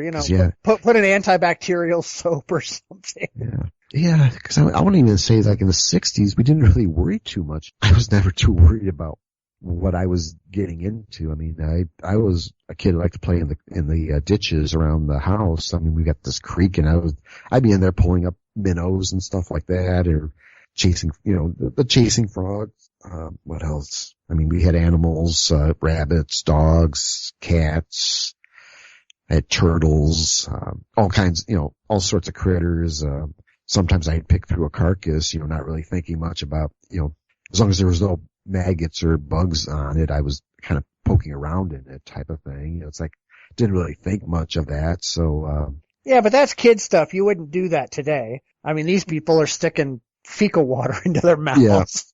put an antibacterial soap or something. Yeah. Yeah, because I wouldn't even say like in the 60s, we didn't really worry too much. I was never too worried about what I was getting into. I mean, I was a kid who liked to play in the ditches around the house. I mean, we got this creek and I'd be in there pulling up minnows and stuff like that, or chasing, the chasing frogs. What else? I mean, we had animals, rabbits, dogs, cats. I had turtles, all kinds, all sorts of critters. Sometimes I'd pick through a carcass, not really thinking much about, as long as there was no maggots or bugs on it, I was kind of poking around in it type of thing. It's like, didn't really think much of that. So, yeah, but that's kid stuff. You wouldn't do that today. I mean, these people are sticking fecal water into their mouths.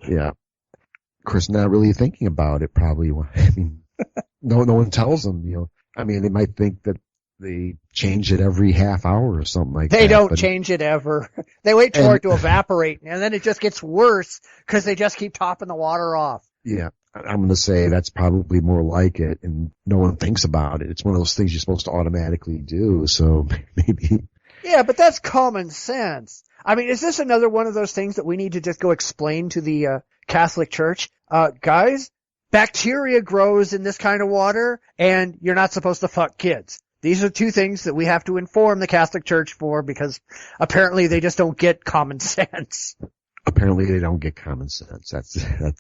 Yeah. Of course, not really thinking about it probably. I mean, no one tells them, I mean, they might think that they change it every half hour or something like that. They don't change it ever. They wait for it to evaporate, and then it just gets worse because they just keep topping the water off. Yeah, I'm going to say that's probably more like it, and no one thinks about it. It's one of those things you're supposed to automatically do, so maybe. Yeah, but that's common sense. I mean, is this another one of those things that we need to just go explain to the Catholic Church? Guys, bacteria grows in this kind of water, and you're not supposed to fuck kids. These are two things that we have to inform the Catholic Church for because apparently they just don't get common sense. apparently they don't get common sense.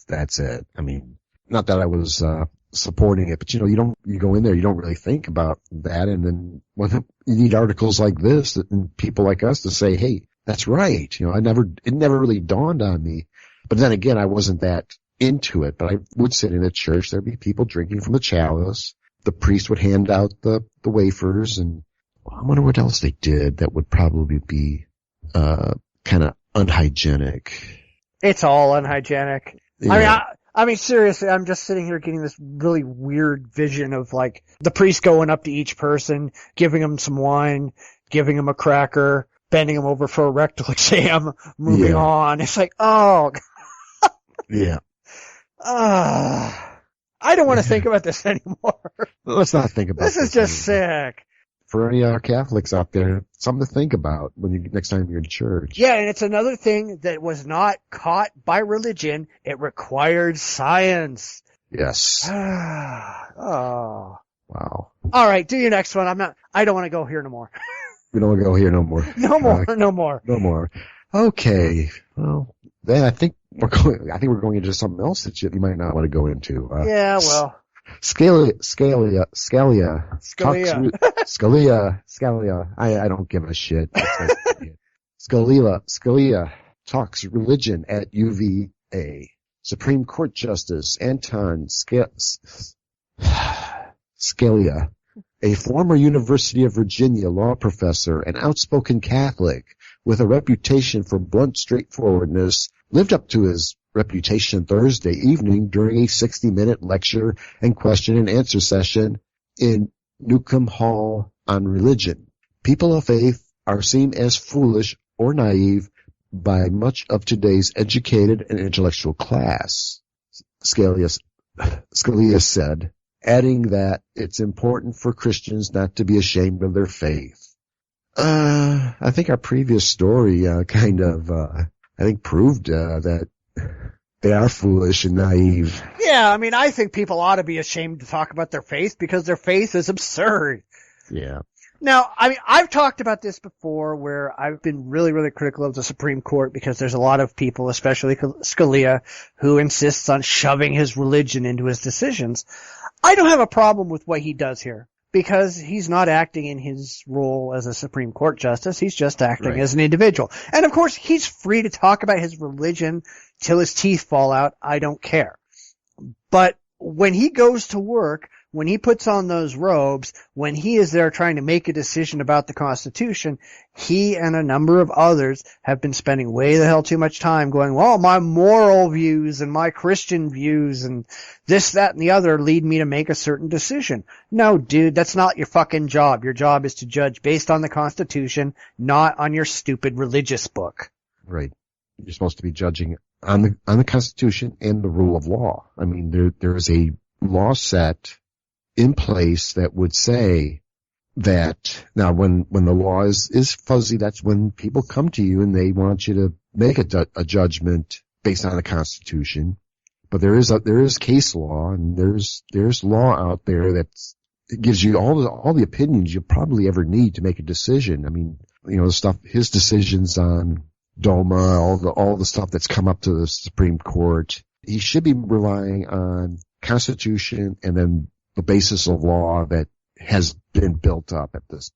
That's it. I mean, not that I was, supporting it, but you go in there, you don't really think about that. And then when you need articles like this and people like us to say, hey, that's right. It never really dawned on me. But then again, I wasn't that into it, but I would sit in a church. There'd be people drinking from the chalice. The priest would hand out the wafers, and I wonder what else they did that would probably be, kind of unhygienic. It's all unhygienic. Yeah. I mean, seriously, I'm just sitting here getting this really weird vision of like the priest going up to each person, giving them some wine, giving them a cracker, bending them over for a rectal exam, moving on. It's like, oh, yeah. I don't want to think about this anymore. Let's not think about this. This is just anymore. sick. For any Catholics out there, something to think about next time you're in church. Yeah, and it's another thing that was not caught by religion. It required science. Yes. Oh. Wow. All right, do your next one. I don't want to go here no more. We don't want to go here no more. No more. No more. Okay. Well, then I think we're going into something else that you might not want to go into. Yeah, well. Scalia. I don't give a shit. Scalia talks religion at UVA. Supreme Court Justice Anton Scalia, a former University of Virginia law professor and outspoken Catholic with a reputation for blunt straightforwardness, lived up to his reputation Thursday evening during a 60-minute lecture and question and answer session in Newcomb Hall on religion. People of faith are seen as foolish or naive by much of today's educated and intellectual class, Scalia said, adding that it's important for Christians not to be ashamed of their faith. I think our previous story proved that they are foolish and naive. Yeah, I mean, I think people ought to be ashamed to talk about their faith because their faith is absurd. Yeah. Now, I mean, I've talked about this before where I've been really, really critical of the Supreme Court because there's a lot of people, especially Scalia, who insists on shoving his religion into his decisions. I don't have a problem with what he does here because he's not acting in his role as a Supreme Court justice. He's just acting as an individual. And of course, he's free to talk about his religion till his teeth fall out. I don't care. But when he goes to work, when he puts on those robes, when he is there trying to make a decision about the Constitution, he and a number of others have been spending way the hell too much time going, well, my moral views and my Christian views and this, that, and the other lead me to make a certain decision. No, dude, that's not your fucking job. Your job is to judge based on the Constitution, not on your stupid religious book. Right. You're supposed to be judging on the Constitution and the rule of law. I mean, there is a law set in place that would say that now when the law is fuzzy, that's when people come to you and they want you to make a judgment based on the Constitution. But there is case law and there's law out there that gives you all the opinions you probably ever need to make a decision. I mean, his decisions on DOMA, all the stuff that's come up to the Supreme Court. He should be relying on Constitution and then the basis of law that has been built up at this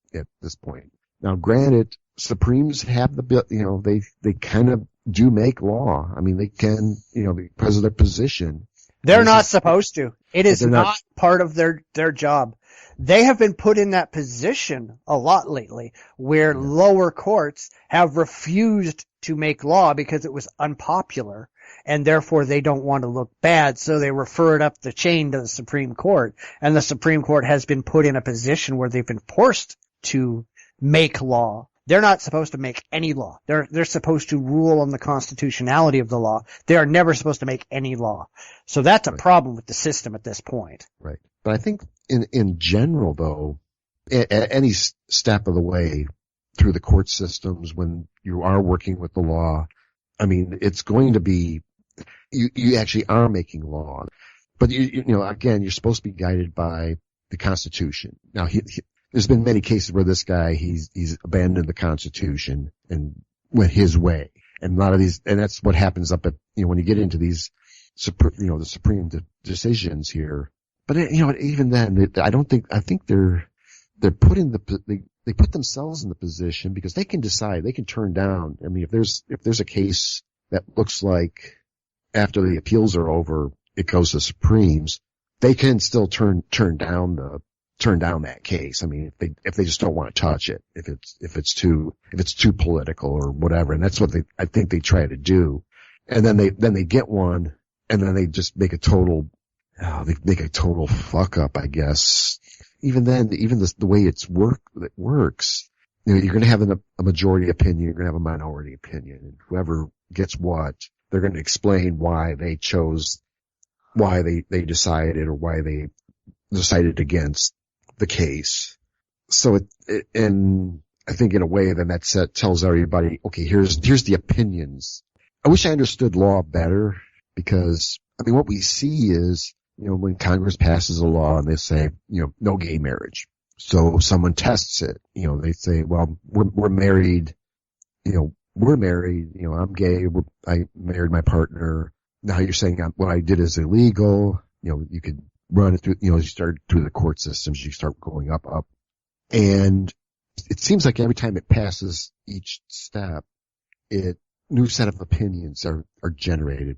point. Now, granted, Supremes have they kind of do make law. I mean, they can, because of their position. They're not supposed to. It is not part of their job. They have been put in that position a lot lately where lower courts have refused to make law because it was unpopular and therefore they don't want to look bad. So they refer it up the chain to the Supreme Court, and the Supreme Court has been put in a position where they've been forced to make law. They're not supposed to make any law. They're supposed to rule on the constitutionality of the law. They are never supposed to make any law. So that's a problem with the system at this point. Right. But I think in general, though, at any step of the way through the court systems, when you are working with the law, I mean, it's going to be, you actually are making law. But again, you're supposed to be guided by the Constitution. Now, there's been many cases where this guy, he's abandoned the Constitution and went his way. And a lot of these, and that's what happens up at, when you get into these, the Supreme decisions here. But, even then, I think they're put in they put themselves in the position because they can decide, they can turn down. I mean, if there's a case that looks like after the appeals are over, it goes to Supremes, they can still turn down that case. I mean, if they just don't want to touch it, if it's too political or whatever. And that's what I think they try to do. And then they get one and then they just make a total fuck up, I guess. Even then, the way it works, you're going to have a majority opinion, you're going to have a minority opinion, and whoever gets what, they're going to explain why they decided or why they decided against the case. So and I think in a way then that tells everybody, okay, here's the opinions. I wish I understood law better because, I mean, what we see is, when Congress passes a law and they say, no gay marriage. So someone tests it, they say, well, we're married, I'm gay, I married my partner. Now you're saying what I did is illegal. You could run it through, you start through the court systems, you start going up. And it seems like every time it passes each step, new set of opinions are generated.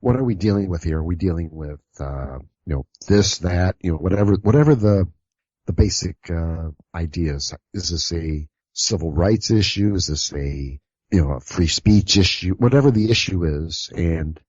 What are we dealing with here? Are we dealing with, this, that, whatever the basic, ideas? Is this a civil rights issue? Is this a free speech issue? Whatever the issue is. And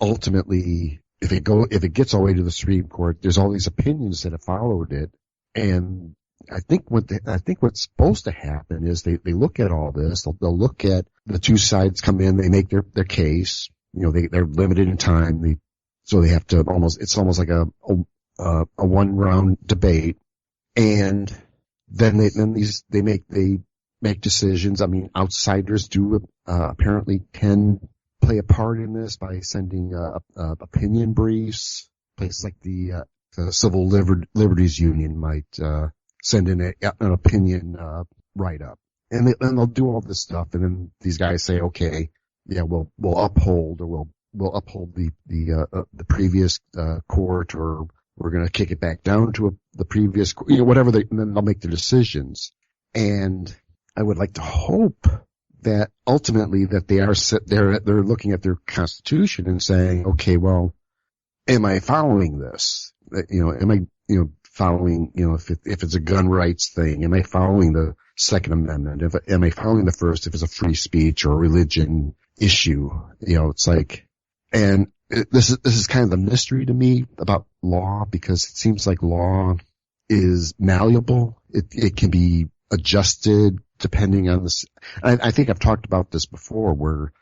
ultimately, if it gets all the way to the Supreme Court, there's all these opinions that have followed it. And I think what's supposed to happen is they look at all this, they'll look at the two sides come in, they make their case. They're limited in time. So they have to it's almost like a one round debate. And then they make decisions. I mean, outsiders apparently can play a part in this by sending, opinion briefs. Places like the Civil Liberties Union might, send in an opinion, write-up. And they'll do all this stuff. And then these guys say, okay, yeah, we'll uphold, or we'll uphold the previous, court, or we're going to kick it back down to the previous, whatever and then they'll make their decisions. And I would like to hope that ultimately that they're looking at their constitution and saying, okay, well, am I following this? Am I, following, if it's a gun rights thing, am I following the Second Amendment? Am I following the first, if it's a free speech or a religion issue? It's like, and this is kind of the mystery to me about law, because it seems like law is malleable. It can be adjusted depending on I think I've talked about this before where,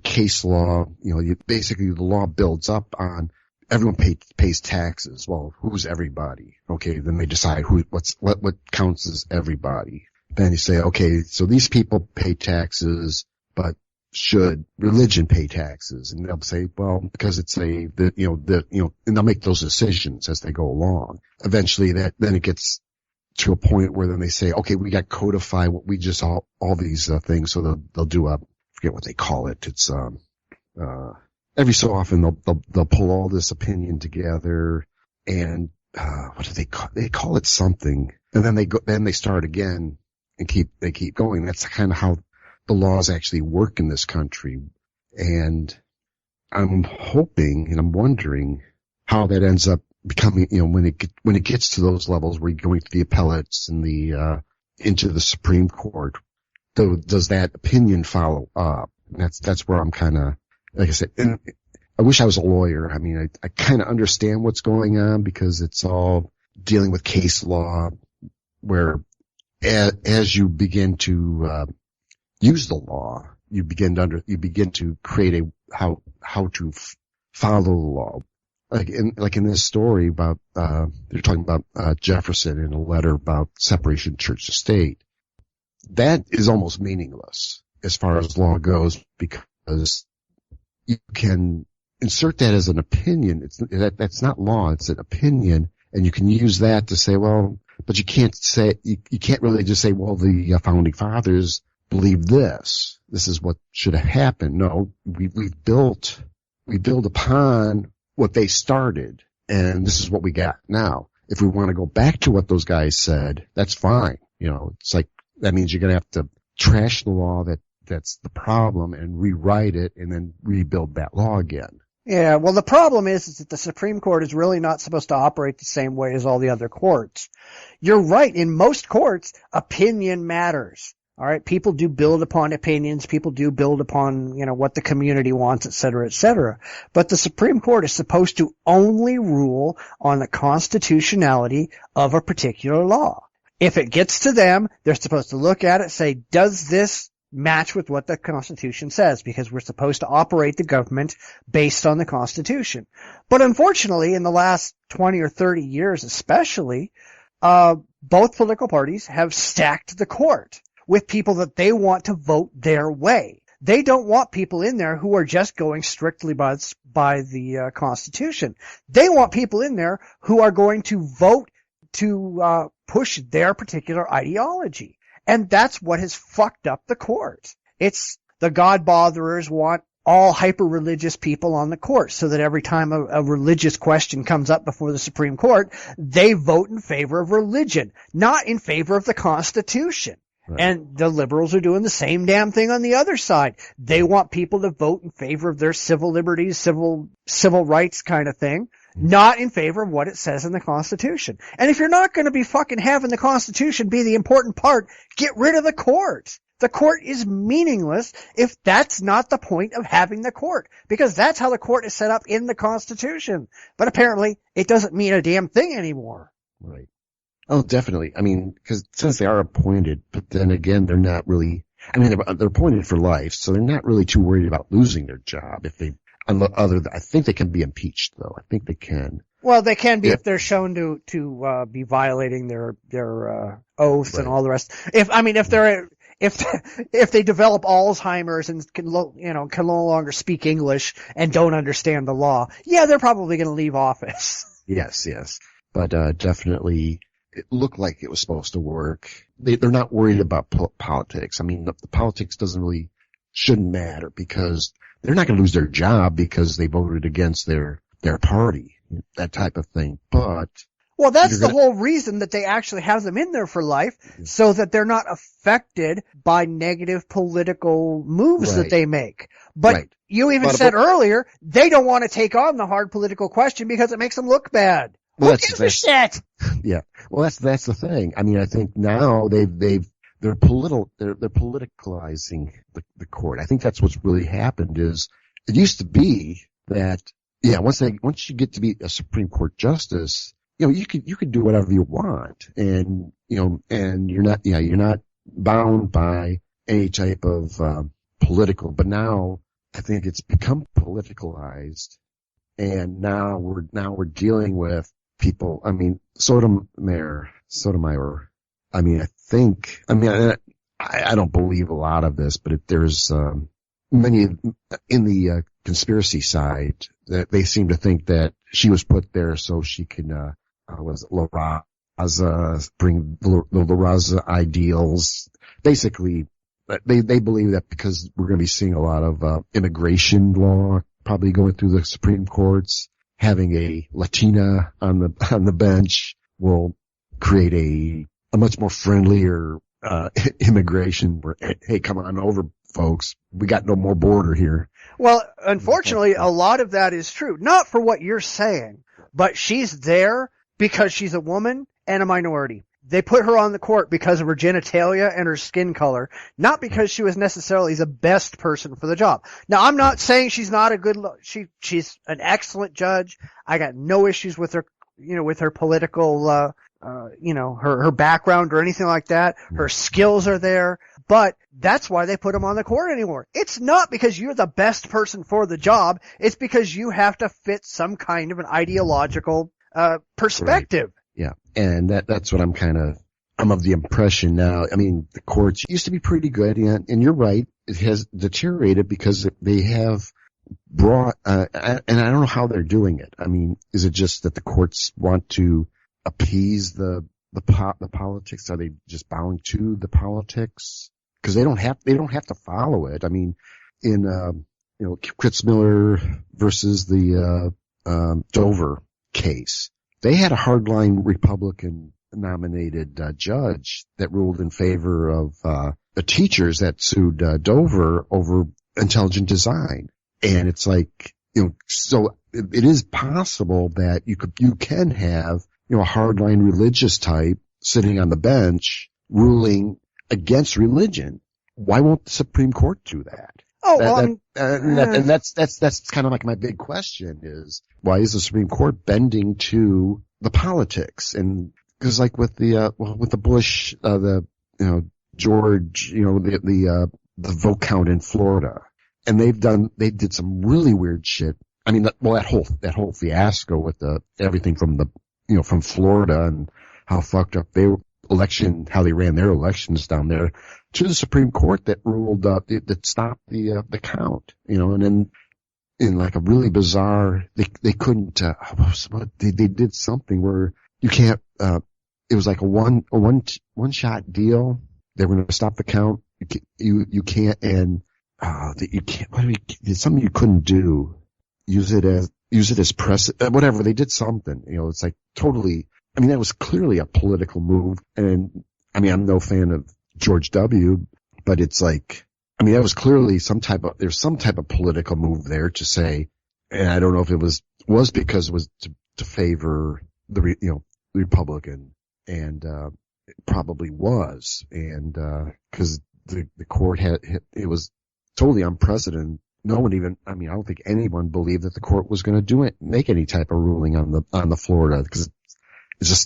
case law, basically the law builds up on everyone pays taxes. Well, who's everybody? Okay, then they decide what counts as everybody. Then you say, okay, so these people pay taxes, but should religion pay taxes? And they'll say, well, because it's and they'll make those decisions as they go along. Eventually then it gets to a point where then they say, okay, we got codify what we just all these things. So they'll do I forget what they call it. It's, every so often they'll pull all this opinion together and, what do they call? They call it something. And then they start again and they keep going. That's kind of how the laws actually work in this country. And I'm hoping and I'm wondering how that ends up becoming, when it gets to those levels where you're going to the appellates and into the Supreme Court, does that opinion follow up? And that's where I'm kind of, like I said, and I wish I was a lawyer. I mean, I kind of understand what's going on because it's all dealing with case law where as you begin to, use the law, you begin to create how to follow the law. Like in this story about, they're talking about, Jefferson in a letter about separation of church to state. That is almost meaningless as far as law goes because you can insert that as an opinion. That's not law. It's an opinion. And you can use that to say, well, but you can't really just say, well, the founding fathers believe this. This is what should have happened. No, we build upon what they started, and this is what we got now. If we want to go back to what those guys said, that's fine. It's like, that means you're going to have to trash the law that's the problem and rewrite it and then rebuild that law again. Yeah, well, the problem is that the Supreme Court is really not supposed to operate the same way as all the other courts. You're right. In most courts, opinion matters. All right. People do build upon opinions. People do build upon, what the community wants, et cetera, et cetera. But the Supreme Court is supposed to only rule on the constitutionality of a particular law. If it gets to them, they're supposed to look at it, say, does this match with what the Constitution says? Because we're supposed to operate the government based on the Constitution. But unfortunately, in the last 20 or 30 years especially, both political parties have stacked the court with people that they want to vote their way. They don't want people in there who are just going strictly by the Constitution. They want people in there who are going to vote to push their particular ideology. And that's what has fucked up the court. It's the God botherers want all hyper-religious people on the court so that every time a religious question comes up before the Supreme Court, they vote in favor of religion, not in favor of the Constitution. Right. And the liberals are doing the same damn thing on the other side. They want people to vote in favor of their civil liberties, civil rights kind of thing, not in favor of what it says in the Constitution. And if you're not going to be fucking having the Constitution be the important part, get rid of the court. The court is meaningless if that's not the point of having the court, because that's how the court is set up in the Constitution. But apparently it doesn't mean a damn thing anymore. Right. Oh, definitely. I mean, because since they are appointed, but then again, they're not really, they're appointed for life, so they're not really too worried about losing their job I think they can be impeached, though. I think they can. Well, they can be if they're shown to be violating their oath and all the rest. If they develop Alzheimer's and can no longer speak English and don't understand the law, yeah, they're probably going to leave office. Yes. But definitely, it looked like it was supposed to work. They're not worried about politics. I mean, the politics shouldn't matter because they're not going to lose their job because they voted against their party, that type of thing. But well, that's the whole reason that they actually have them in there for life, so that they're not affected by negative political moves that they make. But you even said earlier, they don't want to take on the hard political question because it makes them look bad. Well, who gives a shit? Yeah. Well, that's the thing. I mean, I think now they're politicalizing the court. I think that's what's really happened. Is it used to be that once you get to be a Supreme Court justice, you could do whatever you want, and you're not bound by any type of political. But now I think it's become politicalized, and now we're dealing with people. I mean, Sotomayor. I don't believe a lot of this, but there's many in the conspiracy side that they seem to think that she was put there so she can bring the La Raza ideals. Basically, they believe that because we're going to be seeing a lot of immigration law probably going through the Supreme Courts, having a Latina on the bench will create a much more friendlier immigration where, hey, come on over, folks. We got no more border here. Well, unfortunately, a lot of that is true. Not for what you're saying, but she's there because she's a woman and a minority. They put her on the court because of her genitalia and her skin color, not because she was necessarily the best person for the job. Now, I'm not saying she's not a good, she's an excellent judge. I got no issues with her, with her political, her background or anything like that. Her skills are there, but that's why they put him on the court anymore. It's not because you're the best person for the job. It's because you have to fit some kind of an ideological, perspective. Right. Yeah. And that's what I'm of the impression now. I mean, the courts used to be pretty good, and you're right. It has deteriorated because they have brought, and I don't know how they're doing it. I mean, is it just that the courts want to appease the politics? Are they just bound to the politics? because they don't have to follow it. I mean, in, Kritzmiller versus the, Dover case, they had a hardline Republican nominated, judge that ruled in favor of, the teachers that sued, Dover over intelligent design. And it's like, so it is possible that you can have, a hardline religious type sitting on the bench ruling against religion. Why won't the Supreme Court do that? And that's kind of like my big question is, why is the Supreme Court bending to the politics? And because like with the Bush, George, the vote count in Florida, and they did some really weird shit. I mean, that whole fiasco with everything from Florida and how fucked up how they ran their elections down there, to the Supreme Court that ruled, that stopped the count, and then in like a really bizarre, they couldn't, they did something where you can't, it was like a one shot deal. They were going to stop the count. You can't, and, you can't, it's something you couldn't do. Use it as press, whatever. They did something, it's like totally, I mean, that was clearly a political move. And I mean, I'm no fan of George W., but it's like, I mean, that was clearly there's some type of political move there to say, and I don't know if it was because it was to favor the Republican, and, it probably was. And, cause the court it was totally unprecedented. No one even, I mean, I don't think anyone believed that the court was going to make any type of ruling on the Florida, because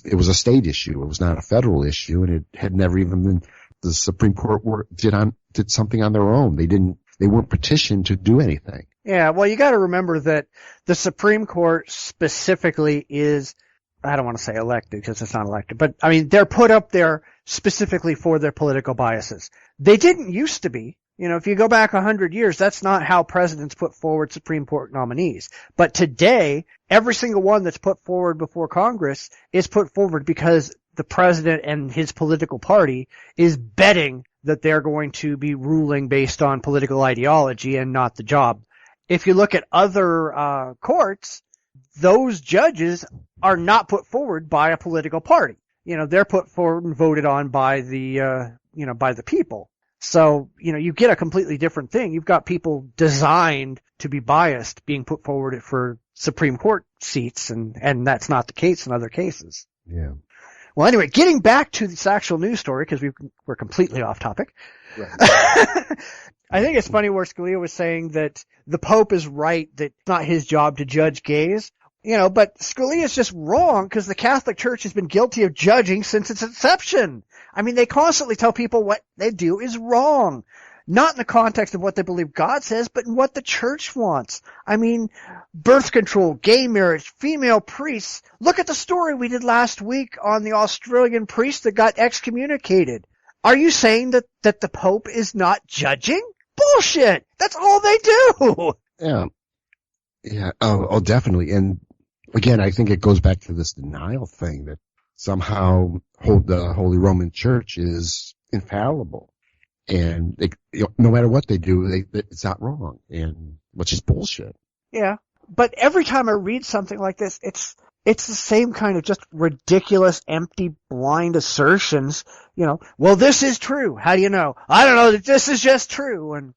it was a state issue. It was not a federal issue, and it had never even been, the Supreme Court did something on their own. They weren't petitioned to do anything. Yeah, well, you got to remember that the Supreme Court specifically is, I don't want to say elected because it's not elected, but I mean, they're put up there specifically for their political biases. They didn't used to be. If you go back 100 years, that's not how presidents put forward Supreme Court nominees. But today, every single one that's put forward before Congress is put forward because the president and his political party is betting that they're going to be ruling based on political ideology and not the job. If you look at other courts, those judges are not put forward by a political party. They're put forward and voted on by the people. So, you get a completely different thing. You've got people designed to be biased being put forward for Supreme Court seats, and that's not the case in other cases. Yeah. Well, anyway, getting back to this actual news story, because we're completely off topic. Right. I think it's funny where Scalia was saying that the Pope is right, that it's not his job to judge gays. But Scalia is just wrong because the Catholic Church has been guilty of judging since its inception. I mean, they constantly tell people what they do is wrong. Not in the context of what they believe God says, but in what the church wants. I mean, birth control, gay marriage, female priests. Look at the story we did last week on the Australian priest that got excommunicated. Are you saying that the Pope is not judging? Bullshit! That's all they do! Yeah. Yeah. Oh, definitely. And again, I think it goes back to this denial thing that somehow the Holy Roman Church is infallible. And no matter what they do, it's not wrong, and which is bullshit. Yeah, but every time I read something like this, it's the same kind of just ridiculous, empty, blind assertions. Well, this is true. How do you know? I don't know that this is just true, and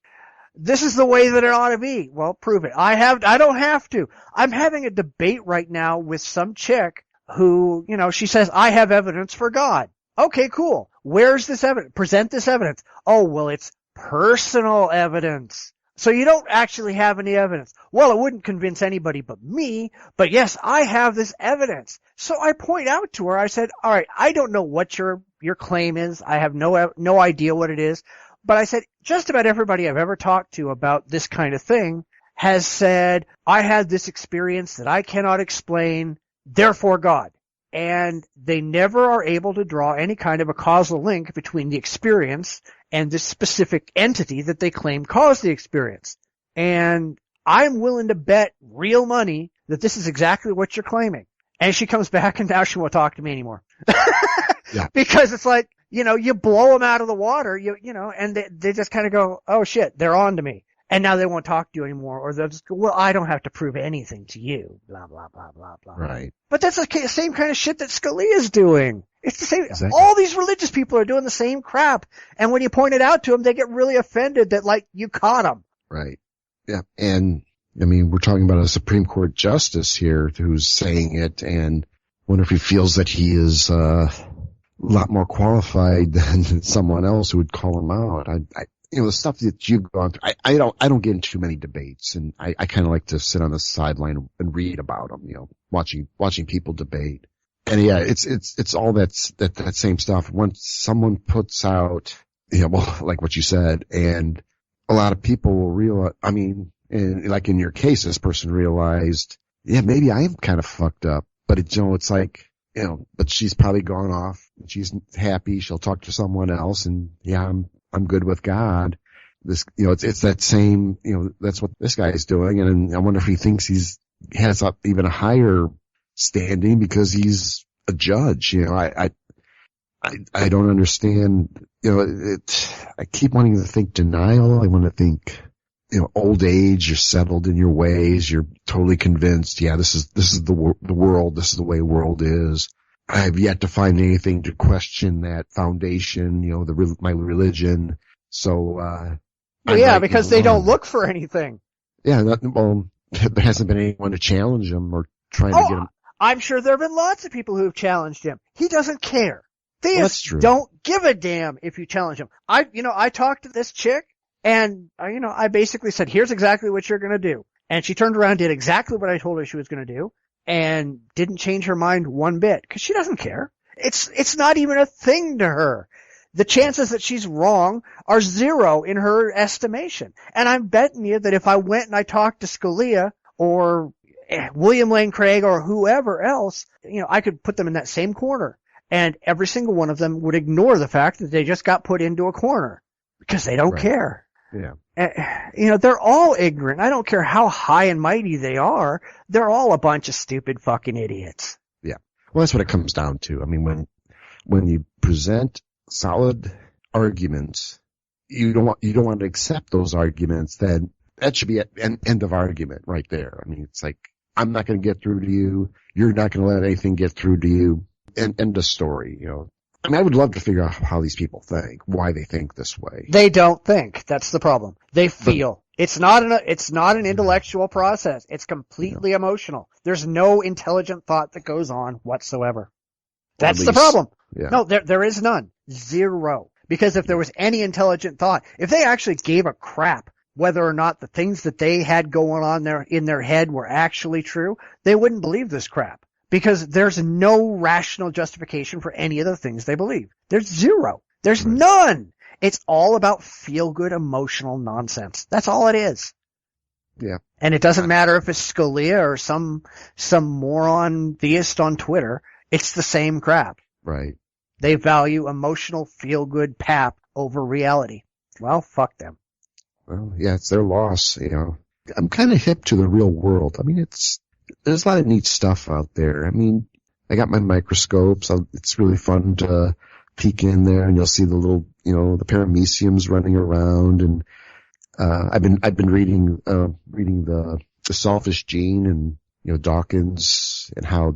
this is the way that it ought to be. Well, prove it. I don't have to. I'm having a debate right now with some chick who, she says, I have evidence for God. Okay, cool. Where's this evidence? Present this evidence. Oh, well, it's personal evidence. So you don't actually have any evidence. Well, it wouldn't convince anybody but me, but yes, I have this evidence. So I point out to her, I said, all right, I don't know what your claim is. I have no idea what it is. But I said, just about everybody I've ever talked to about this kind of thing has said, I had this experience that I cannot explain, therefore God. And they never are able to draw any kind of a causal link between the experience and this specific entity that they claim caused the experience. And I'm willing to bet real money that this is exactly what you're claiming. And she comes back and now she won't talk to me anymore. Yeah. Because it's like, you blow them out of the water, and they just kind of go, oh shit, they're on to me. And now they won't talk to you anymore, or they'll just go, well, I don't have to prove anything to you, blah, blah, blah, blah, blah. Right. But that's the same kind of shit that Scalia's doing. It's the same. Exactly. All these religious people are doing the same crap. And when you point it out to them, they get really offended that, like, you caught them. Right. Yeah. And, I mean, we're talking about a Supreme Court justice here who's saying it, and wonder if he feels that he is, a lot more qualified than someone else who would call him out. The stuff that you've gone through, I don't get into too many debates, and I kind of like to sit on the sideline and read about them, watching people debate. And yeah, it's all that same stuff. Once someone puts out, like what you said, and a lot of people will realize, I mean, and like in your case, this person realized, yeah, maybe I am kind of fucked up, but it's like, but she's probably gone off, and she's happy, she'll talk to someone else, and yeah, I'm good with God. This, it's that same, that's what this guy is doing. And I wonder if he thinks has even a higher standing because he's a judge. I don't understand, I keep wanting to think denial. I want to think, old age, you're settled in your ways. You're totally convinced. Yeah, this is the world. This is the way the world is. I have yet to find anything to question that foundation, my religion. So, because they don't look for anything. Yeah, there hasn't been anyone to challenge him or trying to get him. I'm sure there have been lots of people who have challenged him. He doesn't care. Theists don't give a damn if you challenge him. I talked to this chick, and, I basically said, here's exactly what you're gonna do. And she turned around and did exactly what I told her she was gonna do, and didn't change her mind one bit, because she doesn't care. It's not even a thing to her. The chances that she's wrong are zero in her estimation. And I'm betting you that if I went and I talked to Scalia or William Lane Craig or whoever else, I could put them in that same corner. And every single one of them would ignore the fact that they just got put into a corner because they don't care. Yeah. They're all ignorant. I don't care how high and mighty they are. They're all a bunch of stupid fucking idiots. Yeah. Well, that's what it comes down to. I mean, when you present solid arguments, you don't want to accept those arguments, then that should be an end of argument right there. I mean, it's like, I'm not going to get through to you. You're not going to let anything get through to you. And end of story, I mean, I would love to figure out how these people think, why they think this way. They don't think. That's the problem. They feel. It's not an intellectual process. It's completely emotional. There's no intelligent thought that goes on whatsoever. That's the problem. Yeah. No, there is none. Zero. Because if there was any intelligent thought, if they actually gave a crap whether or not the things that they had going on in their head were actually true, they wouldn't believe this crap. Because there's no rational justification for any of the things they believe. There's zero. There's none. It's all about feel-good emotional nonsense. That's all it is. Yeah. And it doesn't matter if it's Scalia or some moron theist on Twitter. It's the same crap. Right. They value emotional feel-good pap over reality. Well, fuck them. Well, yeah, it's their loss, I'm kind of hip to the real world. I mean, there's a lot of neat stuff out there. I mean, I got my microscope, so it's really fun to peek in there, and you'll see the little, the parameciums running around. And I've been reading the Selfish Gene and Dawkins, and how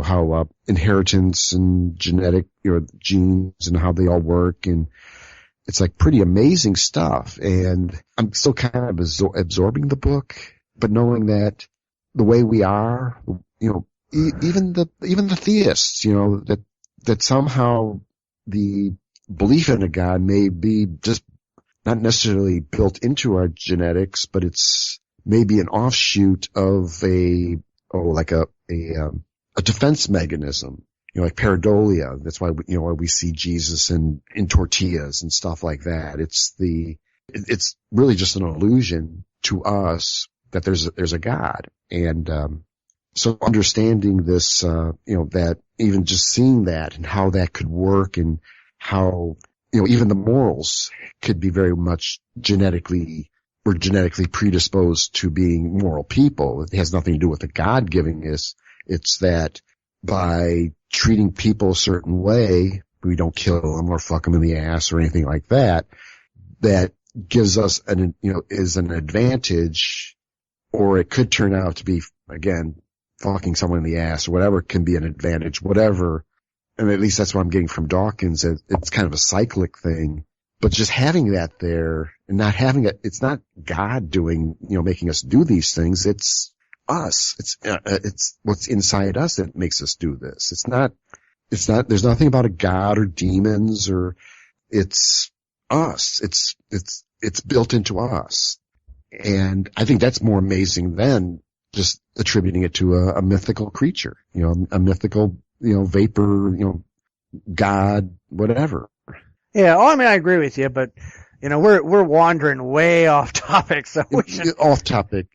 how inheritance and genetic genes and how they all work, and it's like pretty amazing stuff. And I'm still kind of absorbing the book, but knowing that the way we are, even the theists, that somehow the belief in a God may be just not necessarily built into our genetics, but it's maybe an offshoot of a defense mechanism, like pareidolia. That's why we see Jesus in tortillas and stuff like that. It's really just an illusion to us that there's a God. And so understanding this, that even just seeing that and how that could work, and how even the morals could be very much genetically predisposed to being moral people. It has nothing to do with the God giving us. It's that by treating people a certain way, we don't kill them or fuck them in the ass or anything like that, that gives us is an advantage, or it could turn out to be, again, fucking someone in the ass or whatever can be an advantage, whatever. And at least that's what I'm getting from Dawkins. It's kind of a cyclic thing, but just having that there and not having it, it's not God doing, making us do these things. It's us. It's what's inside us that makes us do this. It's not, there's nothing about a God or demons or it's us. It's built into us. And I think that's more amazing than just attributing it to a mythical creature, a mythical, vapor, God, whatever. Yeah. Oh, I mean, I agree with you, but we're wandering way off topic. So we should... Off topic.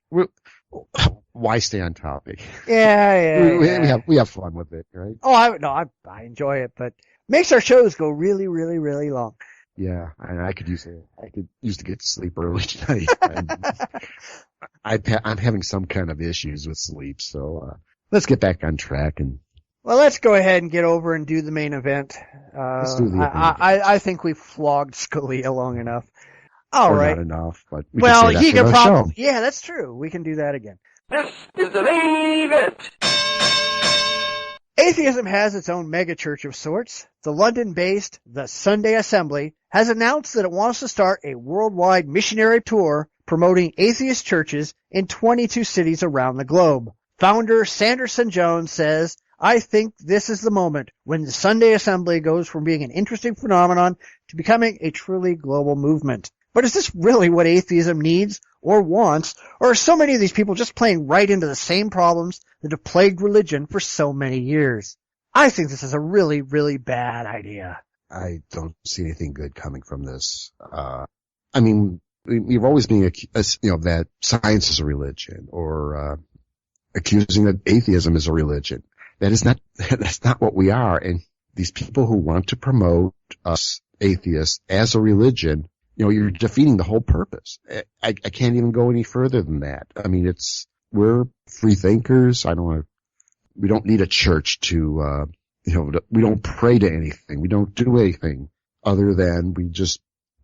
Why stay on topic? Yeah. We have fun with it, right? Oh, I enjoy it, but makes our shows go really, really, really long. Yeah, I could use to get to sleep early tonight. I'm having some kind of issues with sleep, so let's get back on track and. Well, let's go ahead and get over and do the main event. Let's do the event. I think we flogged Scalia long enough. All right. Not enough, but he can probably. Yeah, that's true. We can do that again. This is the main event. Atheism has its own megachurch of sorts. The London-based The Sunday Assembly has announced that it wants to start a worldwide missionary tour promoting atheist churches in 22 cities around the globe. Founder Sanderson Jones says, "I think this is the moment when the Sunday Assembly goes from being an interesting phenomenon to becoming a truly global movement." But is this really what atheism needs or wants, or are so many of these people just playing right into the same problems that have plagued religion for so many years? I think this is a really, really bad idea. I don't see anything good coming from this. I mean, we've always been, that science is a religion, or accusing that atheism is a religion. That's not what we are. And these people who want to promote us atheists as a religion, you're defeating the whole purpose. I can't even go any further than that. I mean, we're free thinkers. We don't need a church to, we don't pray to anything. We don't do anything other than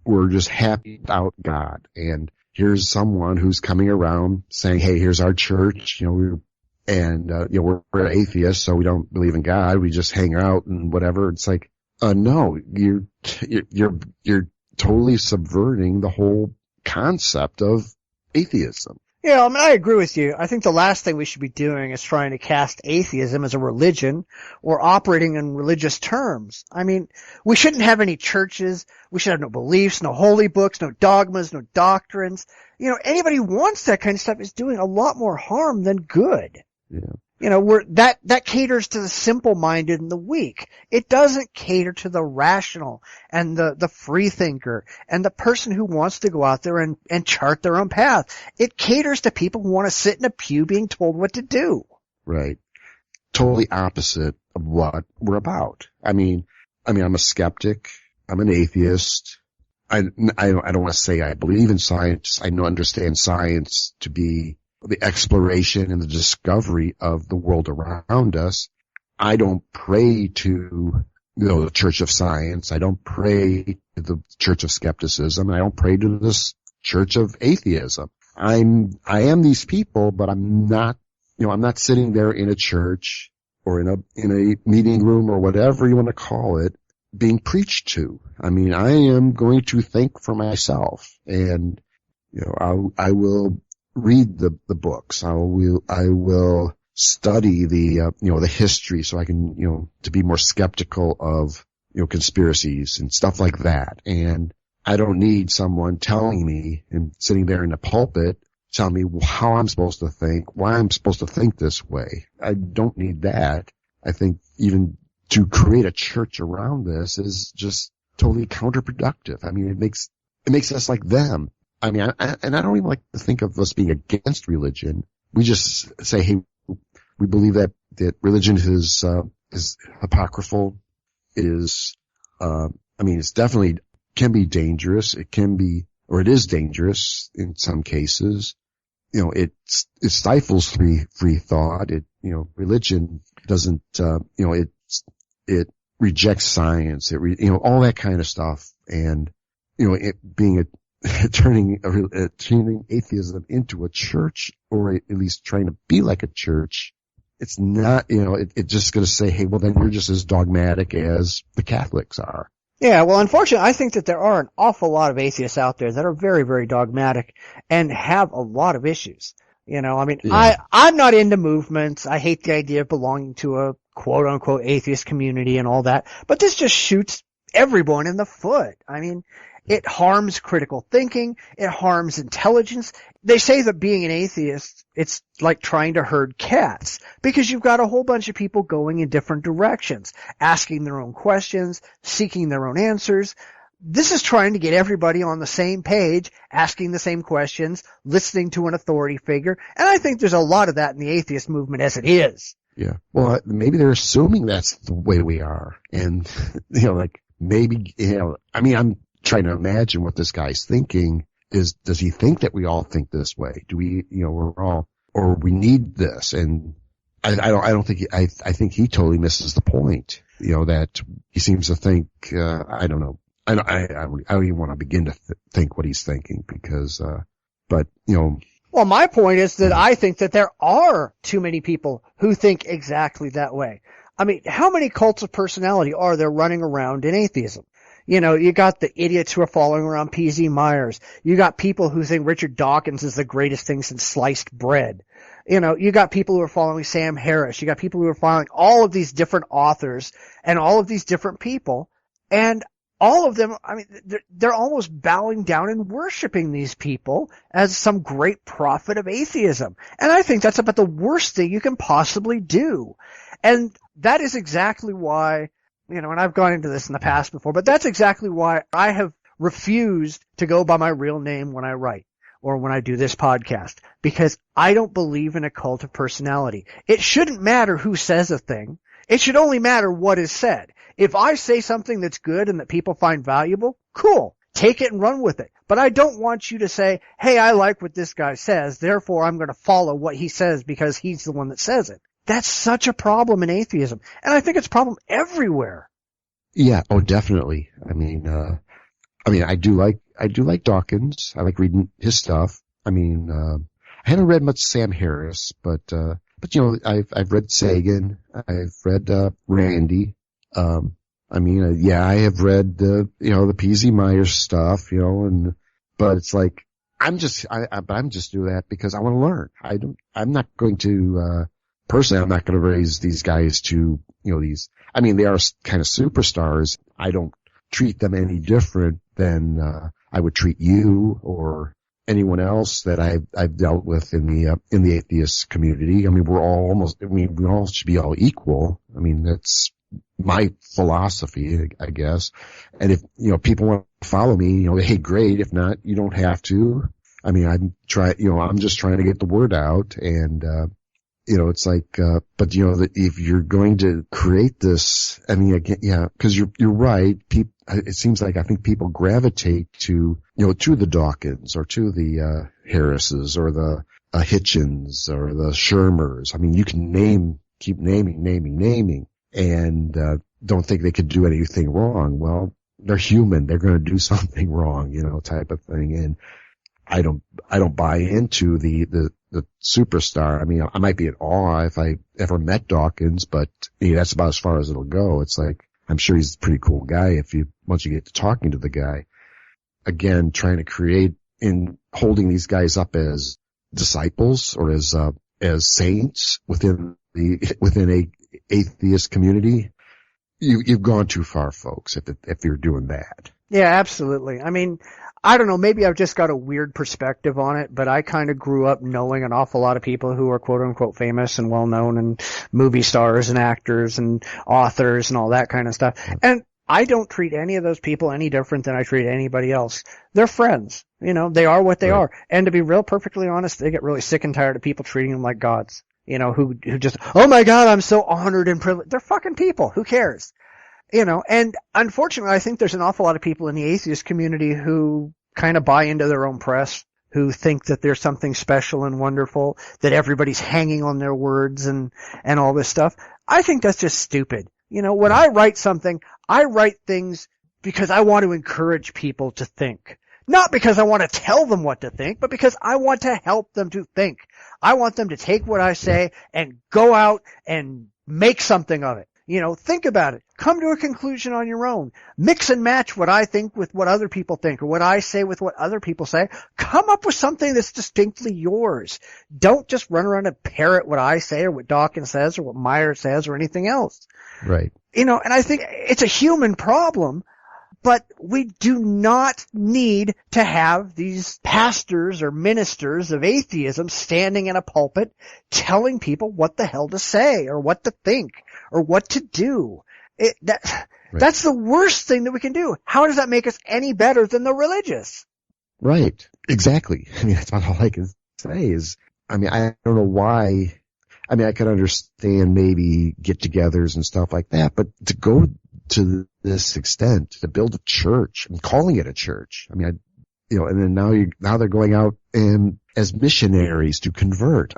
we're just happy about God. And here's someone who's coming around saying, hey, here's our church, we're atheists, so we don't believe in God. We just hang out and whatever. It's like, no, you're totally subverting the whole concept of atheism. Yeah, I mean, I agree with you. I think the last thing we should be doing is trying to cast atheism as a religion or operating in religious terms. I mean, we shouldn't have any churches. We should have no beliefs, no holy books, no dogmas, no doctrines. Anybody who wants that kind of stuff is doing a lot more harm than good. Yeah. That caters to the simple-minded and the weak. It doesn't cater to the rational and the free thinker and the person who wants to go out there and chart their own path. It caters to people who want to sit in a pew being told what to do. Right. Totally opposite of what we're about. I mean, I'm a skeptic. I'm an atheist. I don't want to say I believe in science. I understand science to be the exploration and the discovery of the world around us. I don't pray to, the Church of Science. I don't pray to the Church of Skepticism. I don't pray to this Church of Atheism. I am these people, but I'm not, I'm not sitting there in a church or in a meeting room or whatever you want to call it being preached to. I mean, I am going to think for myself, and, I will read the books. I will study the history so I can, to be more skeptical of, conspiracies and stuff like that. And I don't need someone telling me and sitting there in the pulpit telling me how I'm supposed to think, why I'm supposed to think this way. I don't need that. I think even to create a church around this is just totally counterproductive. I mean, it makes us like them. I mean, I don't even like to think of us being against religion. We just say, hey, we believe that religion is apocryphal. It is, it's definitely can be dangerous. It can be, or it is dangerous in some cases. It stifles free thought. Religion doesn't, rejects science, all that kind of stuff. And, it being turning atheism into a church, or at least trying to be like a church. It's not, it's just going to say, hey, well, then you're just as dogmatic as the Catholics are. Yeah, well, unfortunately, I think that there are an awful lot of atheists out there that are very, very dogmatic and have a lot of issues. Yeah. I'm not into movements. I hate the idea of belonging to a quote unquote atheist community and all that, but this just shoots everyone in the foot. I mean, it harms critical thinking. It harms intelligence. They say that being an atheist, it's like trying to herd cats, because you've got a whole bunch of people going in different directions, asking their own questions, seeking their own answers. This is trying to get everybody on the same page, asking the same questions, listening to an authority figure. And I think there's a lot of that in the atheist movement as it is. Yeah. Well, maybe they're assuming that's the way we are. And, maybe, I'm trying to imagine what this guy's thinking. Does he think that we all think this way? Do we, we're all, or we need this? And I don't think, I think he totally misses the point, that he seems to think, I don't know. I don't even want to begin to think what he's thinking, because, Well, my point is that I think that there are too many people who think exactly that way. I mean, how many cults of personality are there running around in atheism? You got the idiots who are following around P.Z. Myers. You got people who think Richard Dawkins is the greatest thing since sliced bread. You got people who are following Sam Harris. You got people who are following all of these different authors and all of these different people. And all of them, I mean, they're almost bowing down and worshiping these people as some great prophet of atheism. And I think that's about the worst thing you can possibly do. And that is exactly why, and I've gone into this in the past before, but that's exactly why I have refused to go by my real name when I write or when I do this podcast, because I don't believe in a cult of personality. It shouldn't matter who says a thing. It should only matter what is said. If I say something that's good and that people find valuable, cool. Take it and run with it. But I don't want you to say, hey, I like what this guy says, therefore I'm going to follow what he says because he's the one that says it. That's such a problem in atheism. And I think it's a problem everywhere. Yeah, oh, definitely. I mean, I do like Dawkins. I like reading his stuff. I mean, I haven't read much Sam Harris, but I've read Sagan. I've read, Randy. I have read the P.Z. Myers stuff, but it's like, I'm just doing that because I want to learn. I'm not going to, personally, I'm not going to raise these guys to, they are kind of superstars. I don't treat them any different than, I would treat you or anyone else that I've dealt with in the atheist community. I mean, we all should be all equal. I mean, that's my philosophy, I guess. And if, people want to follow me, hey, great. If not, you don't have to. I mean, I'm just trying to get the word out. And, it's like, but if you're going to create this, I mean, again, yeah, cause you're right. It seems like I think people gravitate to, to the Dawkins or to the, Harrises or the, Hitchens or the Shermers. I mean, you can keep naming. And don't think they could do anything wrong. Well, they're human. They're going to do something wrong, type of thing. And I don't buy into the superstar. I mean, I might be at awe if I ever met Dawkins, but that's about as far as it'll go. It's like, I'm sure he's a pretty cool guy once you get to talking to the guy. Again, trying to create in holding these guys up as disciples or as saints within a atheist community, you've gone too far, folks, if you're doing that. Yeah, absolutely. I mean, I don't know, maybe I've just got a weird perspective on it, but I kind of grew up knowing an awful lot of people who are quote unquote famous and well known and movie stars and actors and authors and all that kind of stuff. And I don't treat any of those people any different than I treat anybody else. They're friends. They are what they are. And to be perfectly honest, they get really sick and tired of people treating them like gods. Who just, oh my God, I'm so honored and privileged. They're fucking people. Who cares? And unfortunately, I think there's an awful lot of people in the atheist community who kind of buy into their own press, who think that there's something special and wonderful, that everybody's hanging on their words and all this stuff. I think that's just stupid. When I write something, I write things because I want to encourage people to think. Not because I want to tell them what to think, but because I want to help them to think. I want them to take what I say and go out and make something of it. Think about it. Come to a conclusion on your own. Mix and match what I think with what other people think, or what I say with what other people say. Come up with something that's distinctly yours. Don't just run around and parrot what I say or what Dawkins says or what Meyer says or anything else. Right. And I think it's a human problem, but we do not need to have these pastors or ministers of atheism standing in a pulpit telling people what the hell to say or what to think or what to do. That's the worst thing that we can do. How does that make us any better than the religious? Right. Exactly. That's about all I can say is, I don't know why. I could understand maybe get-togethers and stuff like that, but to go to this extent, to build a church, calling it a church, and then now they're going out and as missionaries to convert.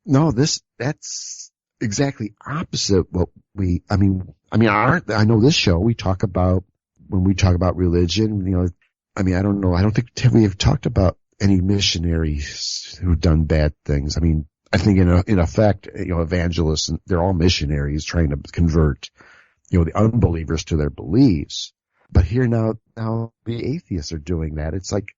No, that's exactly opposite what I know this show, when we talk about religion, I don't know, I don't think we have talked about any missionaries who've done bad things. I think in effect, evangelists, they're all missionaries trying to convert, the unbelievers to their beliefs. But here now the atheists are doing that. It's like,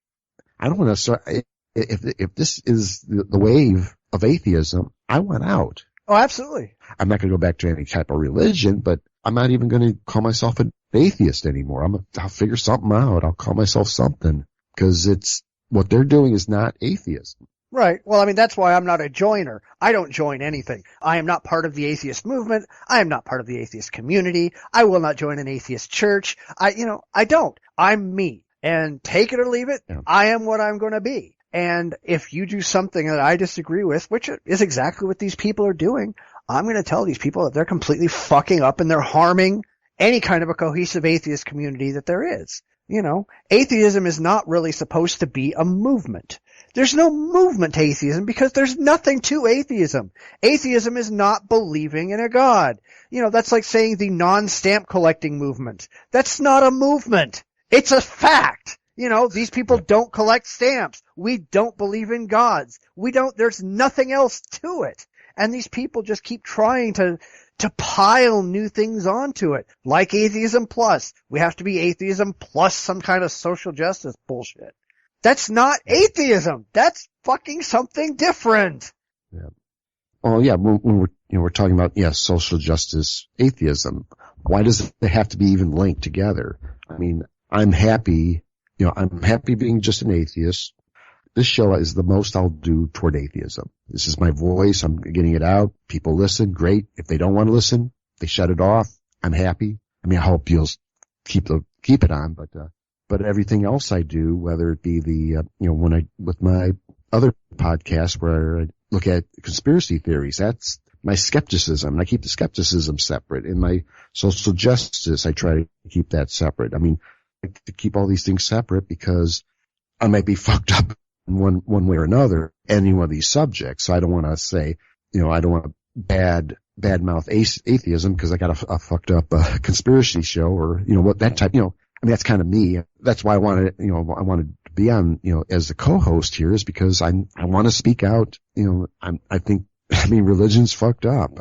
I don't want to start, if this is the wave of atheism, I want out. Oh, absolutely. I'm not going to go back to any type of religion, but I'm not even going to call myself an atheist anymore. I'll figure something out. I'll call myself something, because what they're doing is not atheism. Right. Well, that's why I'm not a joiner. I don't join anything. I am not part of the atheist movement. I am not part of the atheist community. I will not join an atheist church. I don't. I'm me. And take it or leave it, yeah. I am what I'm going to be. And if you do something that I disagree with, which is exactly what these people are doing, I'm going to tell these people that they're completely fucking up and they're harming any kind of a cohesive atheist community that there is. Atheism is not really supposed to be a movement. There's no movement to atheism because there's nothing to atheism. Atheism is not believing in a God. That's like saying the non-stamp collecting movement. That's not a movement. It's a fact. These people don't collect stamps. We don't believe in gods. There's nothing else to it. And these people just keep trying to pile new things onto it. Like atheism plus. We have to be atheism plus some kind of social justice bullshit. That's not atheism. That's fucking something different. Yeah. Oh yeah, when we're talking about social justice, atheism. Why does it have to be even linked together? I'm happy. I'm happy being just an atheist. This show is the most I'll do toward atheism. This is my voice. I'm getting it out. People listen. Great. If they don't want to listen, they shut it off. I'm happy. I hope you'll keep it on, but everything else I do, whether it be with my other podcast where I look at conspiracy theories, that's my skepticism, and I keep the skepticism separate. In my social justice, I try to keep that separate. I like to keep all these things separate because I might be fucked up in one way or another, any one of these subjects. So I don't want to say, I don't want to badmouth atheism because I got a fucked up conspiracy show or, what that type, that's kind of me. That's why I wanted to be on, as the co-host here, is because I want to speak out. I think religion's fucked up.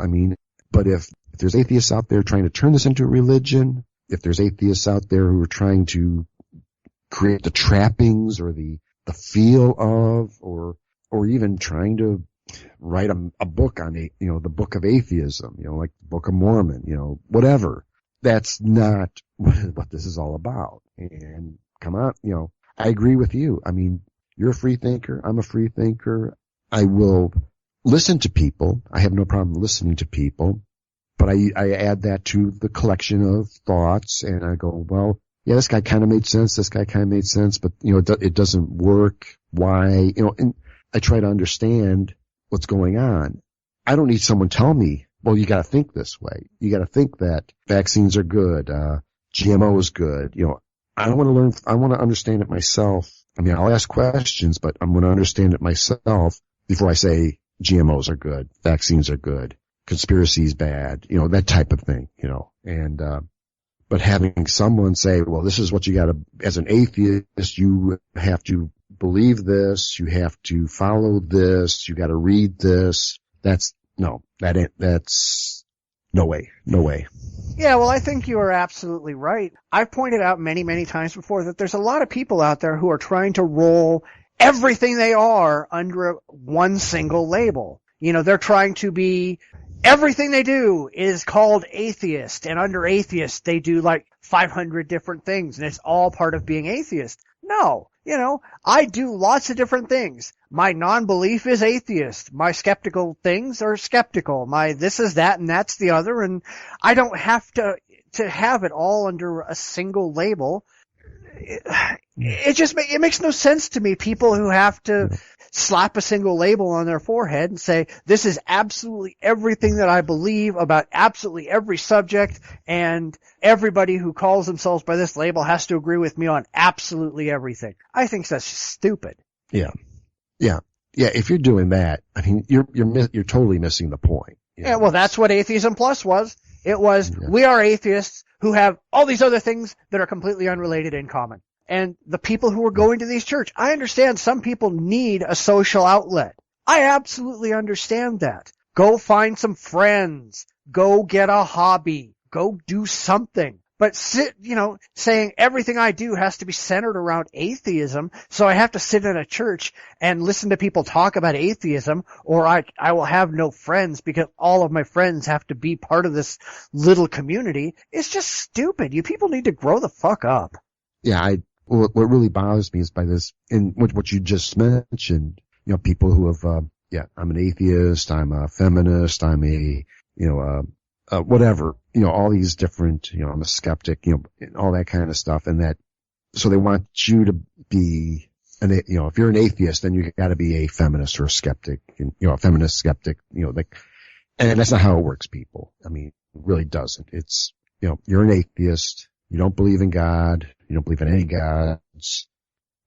But if there's atheists out there trying to turn this into a religion, if there's atheists out there who are trying to create the trappings or the feel of, or even trying to write a book on the book of atheism, like the Book of Mormon, whatever. That's not what this is all about. And come on, I agree with you. You're a free thinker. I'm a free thinker. I will listen to people. I have no problem listening to people, but I add that to the collection of thoughts and I go, well, yeah, this guy kind of made sense. This guy kind of made sense, but it doesn't work. Why? And I try to understand what's going on. I don't need someone tell me, well, you got to think this way. You got to think that vaccines are good. GMO is good. I want to learn. I want to understand it myself. I'll ask questions, but I'm going to understand it myself before I say GMOs are good, vaccines are good. conspiracy is bad, that type of thing, and, but having someone say, well, this is what you gotta, as an atheist, you have to believe this, you have to follow this, you gotta read this, that's no way. Yeah, well, I think you are absolutely right. I've pointed out many, many times before that there's a lot of people out there who are trying to roll everything they are under one single label. They're trying to be, everything they do is called atheist, and under atheist they do like 500 different things, and it's all part of being atheist. No. I do lots of different things. My non-belief is atheist. My skeptical things are skeptical. My this is that and that's the other, and I don't have to have it all under a single label. It makes no sense to me, people who have to slap a single label on their forehead and say, this is absolutely everything that I believe about absolutely every subject, and everybody who calls themselves by this label has to agree with me on absolutely everything. I think that's just stupid. Yeah. If you're doing that, I mean, you're totally missing the point. Yeah, well, that's what Atheism Plus was. It was, we are atheists who have all these other things that are completely unrelated in common. And the people who are going to these church, I understand some people need a social outlet. I absolutely understand that. Go find some friends. Go get a hobby. Go do something. But saying everything I do has to be centered around atheism, so I have to sit in a church and listen to people talk about atheism, or I will have no friends because all of my friends have to be part of this little community. It's just stupid. You people need to grow the fuck up. Yeah, what really bothers me is by this, in what you just mentioned, people who have, I'm an atheist, I'm a feminist, I'm a, whatever, all these different, I'm a skeptic, all that kind of stuff, and that, so they want you to be, if you're an atheist, then you gotta be a feminist or a skeptic, and, a feminist skeptic, and that's not how it works, people. I mean, it really doesn't. It's, you're an atheist, you don't believe in God, you don't believe in any gods,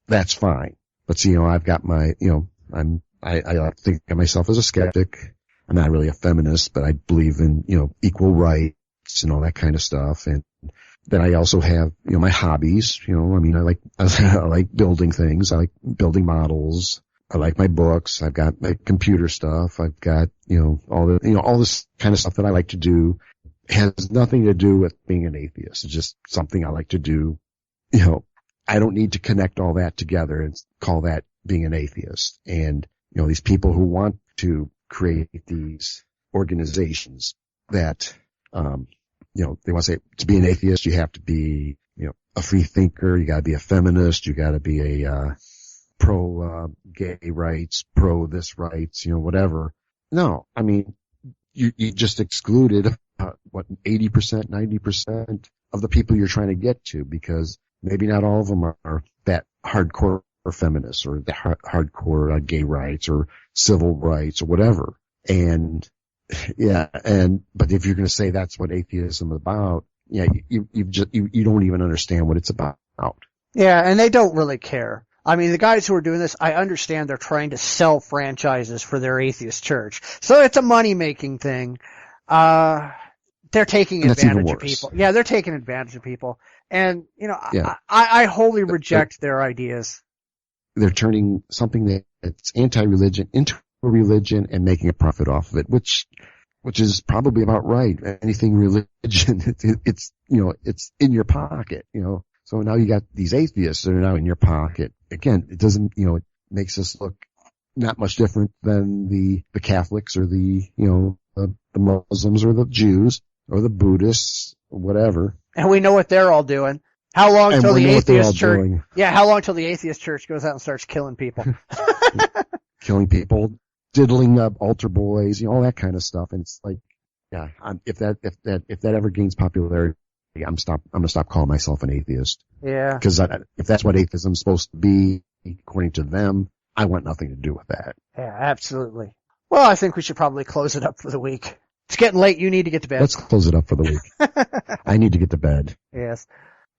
that's fine. But see, I've got my, I think of myself as a skeptic. I'm not really a feminist, but I believe in, equal rights and all that kind of stuff. And then I also have, my hobbies, I like building things. I like building models. I like my books. I've got my computer stuff. I've got, all this kind of stuff that I like to do. It has nothing to do with being an atheist. It's just something I like to do. I don't need to connect all that together and call that being an atheist. And, these people who want to create these organizations that, they want to say to be an atheist, you have to be, a free thinker. You got to be a feminist. You got to be a, pro, gay rights, pro this rights, whatever. No, I mean, you just excluded, 80%, 90% of the people you're trying to get to, because maybe not all of them are that hardcore or feminists or the hardcore gay rights or civil rights or whatever. And but if you're going to say that's what atheism is about, you don't even understand what it's about. Yeah, and they don't really care. I mean, the guys who are doing this, I understand they're trying to sell franchises for their atheist church. So it's a money-making thing. They're taking advantage of people. Yeah, they're taking advantage of people. And, I wholly reject their ideas. They're turning something that's anti-religion into a religion and making a profit off of it, which is probably about right. Anything religion, it's in your pocket, So now you got these atheists that are now in your pocket. Again, it doesn't, it makes us look not much different than the Catholics or the Muslims or the Jews or the Buddhists or whatever. And we know what they're all doing. How long till the atheist church? Yeah, how long till the atheist church goes out and starts killing people? Killing people, diddling up altar boys, all that kind of stuff. And it's like, yeah, if that ever gains popularity, I'm gonna stop calling myself an atheist. Yeah. Because if that's what atheism is supposed to be, according to them, I want nothing to do with that. Yeah, absolutely. Well, I think we should probably close it up for the week. It's getting late. You need to get to bed. Let's close it up for the week. I need to get to bed. Yes.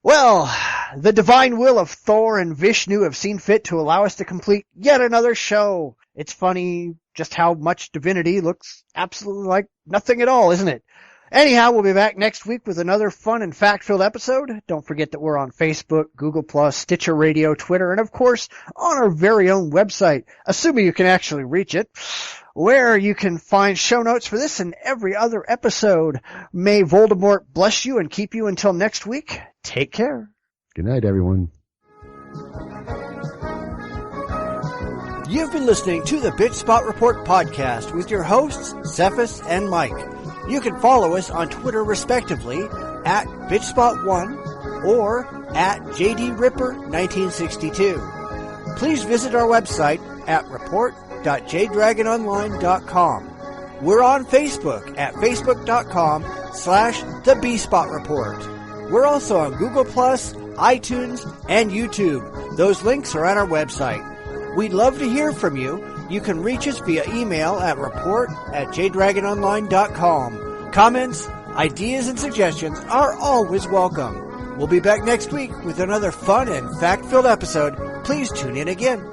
Well, the divine will of Thor and Vishnu have seen fit to allow us to complete yet another show. It's funny just how much divinity looks absolutely like nothing at all, isn't it? Anyhow, we'll be back next week with another fun and fact-filled episode. Don't forget that we're on Facebook, Google+, Stitcher Radio, Twitter, and of course, on our very own website, assuming you can actually reach it, where you can find show notes for this and every other episode. May Voldemort bless you and keep you until next week. Take care. Good night, everyone. You've been listening to the Bitchspot Report podcast with your hosts, Cephas and Mike. You can follow us on Twitter respectively at Bitchspot1 or at JDRipper1962. Please visit our website at report.jdragononline.com. We're on Facebook at facebook.com/TheBspotReport. We're also on Google+, iTunes, and YouTube. Those links are at our website. We'd love to hear from you. You can reach us via email at report@jdragononline.com. Comments, ideas, and suggestions are always welcome. We'll be back next week with another fun and fact-filled episode. Please tune in again.